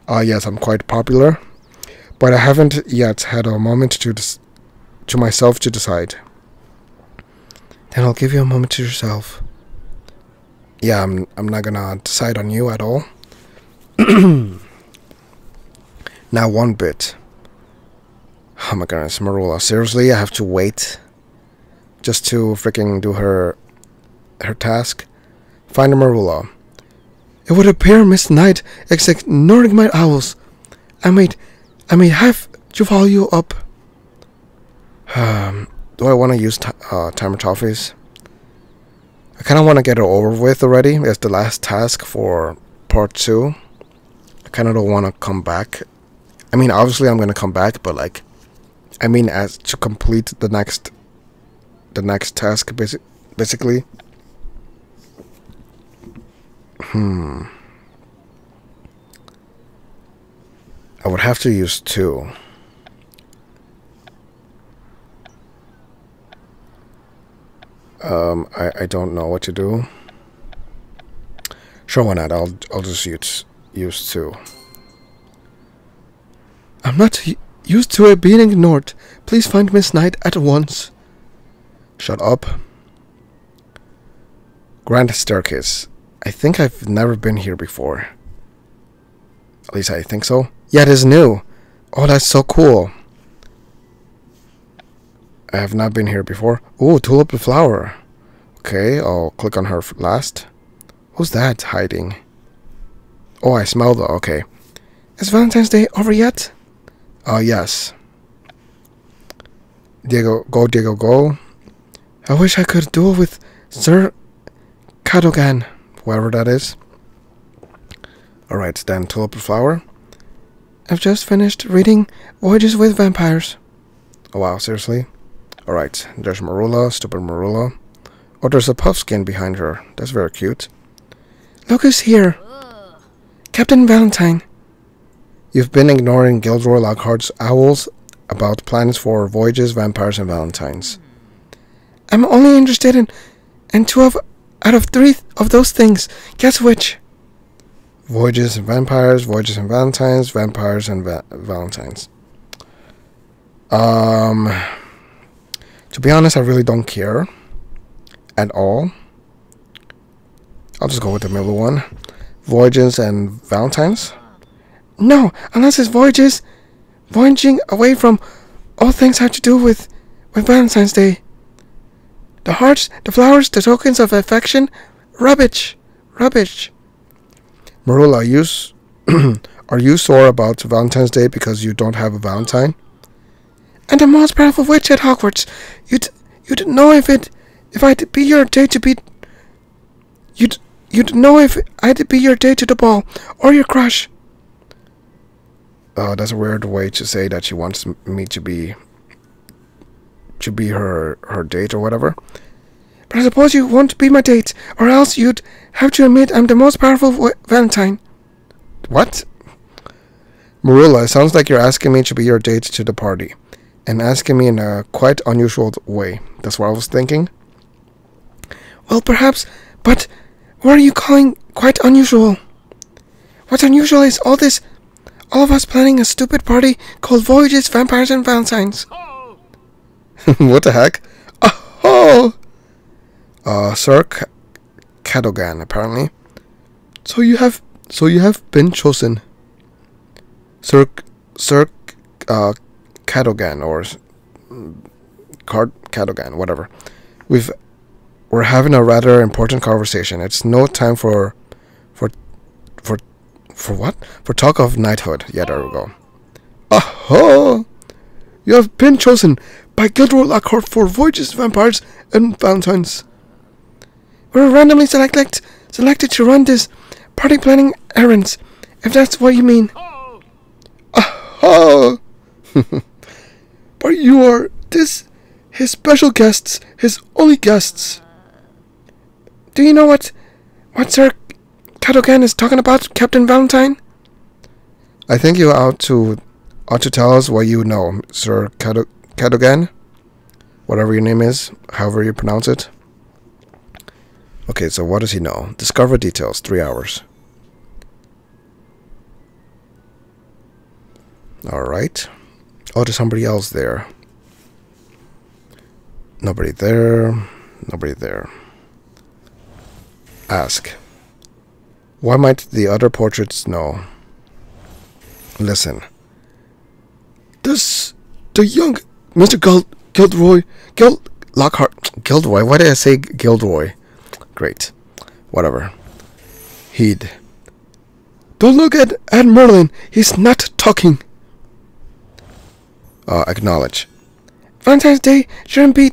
Yes, I'm quite popular, but I haven't yet had a moment to myself to decide. Then I'll give you a moment to yourself. Yeah, I'm not gonna decide on you at all. Now one bit. Oh my goodness, Marula. Seriously, I have to wait just to freaking do her task. Find Marula. It would appear Miss Knight is ignoring my owls. I may have to follow you up. Do I want to use timer toffees? I kind of want to get it over with already. It's the last task for part 2. I kind of don't want to come back. I mean, obviously I'm going to come back, but like, I mean, as to complete the next task, basically. I would have to use 2. I don't know what to do. Sure, why not? I'll just use 2. I'm not used to it being ignored. Please find Miss Knight at once. Shut up. Grand Staircase. I think I've never been here before. At least I think so. Yeah, it is new. Oh, that's so cool. I have not been here before. Ooh, Tulip the Flower. Okay, I'll click on her last. Who's that hiding? Oh, I smell the... Okay. Is Valentine's Day over yet? Yes. Diego, go. I wish I could duel with Sir Cadogan, whoever that is. Alright, then Tulip the Flower. I've just finished reading Voyages with Vampires. Oh wow, seriously? Alright, there's Marula, stupid Marula. Oh, there's a Puffskin behind her. That's very cute. Look who's here. Captain Valentine. You've been ignoring Gilderoy Lockhart's owls about plans for Voyages, Vampires, and Valentines. I'm only interested in 2 out of 3 of those things. Guess which? Voyages and Vampires, Voyages and Valentines, Vampires and Valentines. To be honest, I really don't care at all. I'll just go with the middle one. Voyages and Valentines. No, unless it's voyages. Voyaging away from all things have to do with Valentine's Day. The hearts, the flowers, the tokens of affection. Rubbish. Marula, are you sore about Valentine's Day because you don't have a Valentine? And the most powerful witch at Hogwarts. You'd know if I'd be your day to be. You'd know if I'd be your day to the ball or your crush. That's a weird way to say that she wants me to be her date or whatever. But I suppose you won't be my date, or else you'd have to admit I'm the most powerful Valentine. What? Marula, it sounds like you're asking me to be your date to the party, and asking me in a quite unusual way. That's what I was thinking. Well, perhaps, but what are you calling quite unusual? What's unusual is all of us planning a stupid party called Voyages, Vampires, and Valentines. What the heck? Oh! Sir Cadogan, apparently. So you have been chosen. Sir Cadogan, or Cadogan, whatever. We're having a rather important conversation. It's no time for what? For talk of knighthood. Yeah, there we go. Aha! You have been chosen by Gilderoy Lockhart for Voyages, Vampires, and Valentines. We're randomly selected to run this party planning errands, if that's what you mean. Aha! But you are his special guests, his only guests. Do you know what Sir Cadogan is talking about, Captain Valentine? I think you ought to tell us what you know, Sir Cadogan. Whatever your name is, however you pronounce it. Okay, so what does he know? Discover details, 3 hours. Alright. Oh, there's somebody else there. Nobody there. Nobody there. Ask. Why might the other portraits know? Listen. The young Mr. Lockhart. Gilderoy? Why did I say Gilderoy? Great. Whatever. Heed. Don't look at Merlin. He's not talking. Acknowledge. Valentine's Day shouldn't be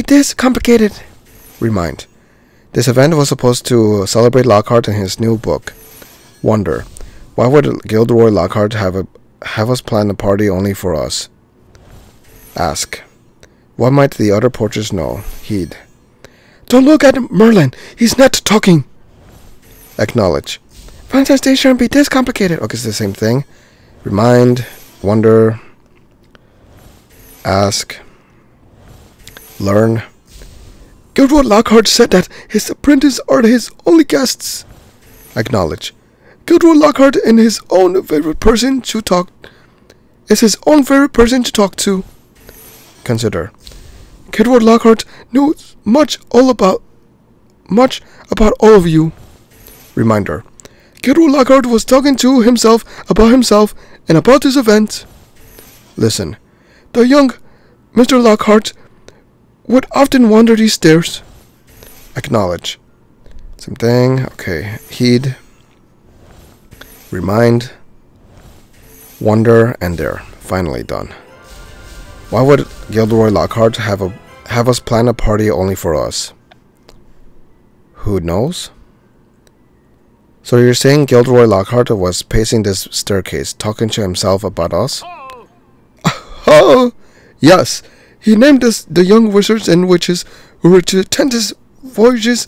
this complicated. Remind. This event was supposed to celebrate Lockhart and his new book. Wonder. Why would Gilderoy Lockhart have us plan a party only for us? Ask. What might the other portraits know? Heed. Don't look at Merlin. He's not talking. Acknowledge. Valentine's Day shouldn't be this complicated. Okay, it's the same thing. Remind. Wonder. Ask. Learn. Gilderoy Lockhart said that his apprentices are his only guests. Acknowledge. Gilderoy Lockhart is his own favorite person to talk to. Consider. Gilderoy Lockhart knows much about all of you. Reminder. Gilderoy Lockhart was talking to himself and about this event. Listen. The young Mr. Lockhart would often wander these stairs. Acknowledge. Same thing. Okay. Heed. Remind. Wonder. And there. Finally done. Why would Gilderoy Lockhart have us plan a party only for us? Who knows? So you're saying Gilderoy Lockhart was pacing this staircase, talking to himself about us? Oh, yes. He named us the young wizards and witches who were to attend his voyages,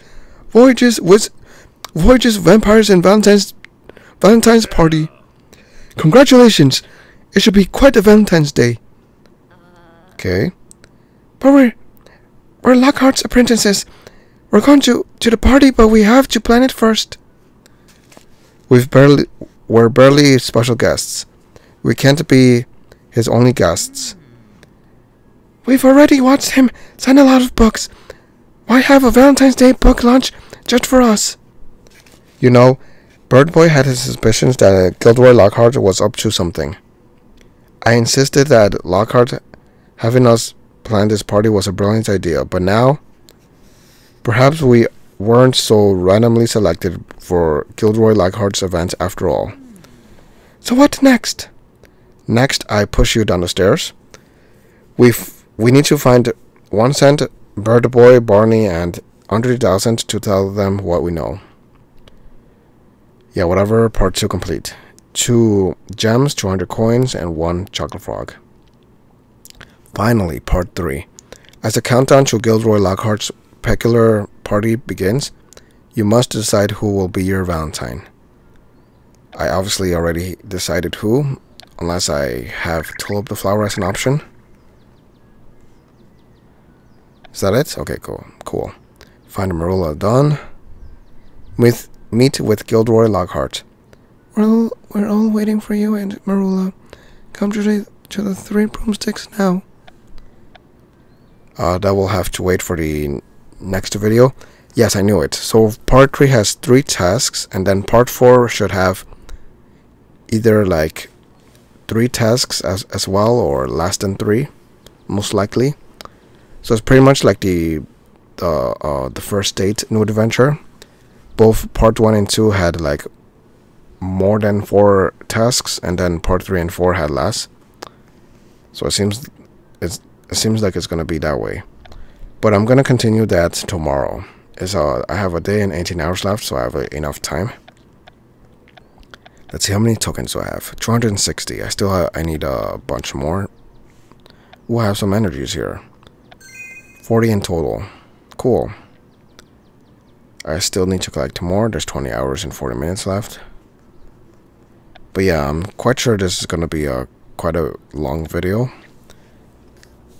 vampires, and Valentine's party. Congratulations! It should be quite a Valentine's Day. Okay. But we're Lockhart's apprentices. We're going to the party, but we have to plan it first. We're barely special guests. We can't be his only guests. We've already watched him sign a lot of books. Why have a Valentine's Day book launch just for us? You know, Birdboy had his suspicions that Gilderoy Lockhart was up to something. I insisted that Lockhart having us plan this party was a brilliant idea, but now, perhaps we weren't so randomly selected for Gilderoy Lockhart's event after all. So what next? Next, I push you down the stairs. We need to find 1 Cent, Birdboy, Barney, and Andre 3000 to tell them what we know. Yeah, whatever. Part 2 complete. 2 gems, 200 coins, and 1 chocolate frog. Finally, part 3. As the countdown to Gilderoy Lockhart's peculiar party begins, you must decide who will be your Valentine. I obviously already decided who, unless I have Tulip the Flower as an option. Is that it? Okay, cool. Find Marula done. Meet with Gilderoy Lockhart. We're all waiting for you and Marula. Come to the 3 broomsticks now. That will have to wait for the next video. Yes, I knew it. So part 3 has 3 tasks, and then part 4 should have either like 3 tasks as well, or less than 3, most likely. So it's pretty much like the first date new adventure. Both part 1 and 2 had like more than 4 tasks, and then part 3 and 4 had less. So it seems like it's gonna be that way. But I'm gonna continue that tomorrow. I have a day and 18 hours left, so I have enough time. Let's see, how many tokens do I have? 260. I need a bunch more. Ooh, I have some energies here. 40 in total. Cool. I still need to collect more. There's 20 hours and 40 minutes left. But yeah, I'm quite sure this is gonna be quite a long video,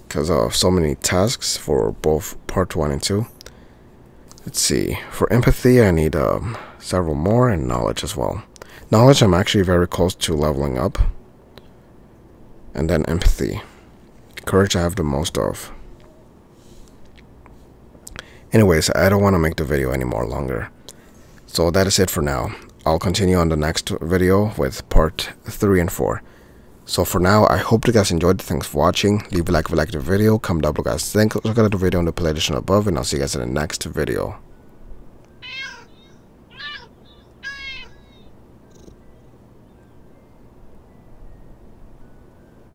because of so many tasks for both part 1 and 2. Let's see. For empathy, I need several more, and knowledge as well. Knowledge, I'm actually very close to leveling up. And then empathy. Courage, I have the most of. Anyways, I don't want to make the video any more longer. So that is it for now. I'll continue on the next video with part 3 and 4. So for now, I hope you guys enjoyed. Thanks for watching. Leave a like if you liked the video. Comment down below guys. Look at the video in the playlist above, and I'll see you guys in the next video.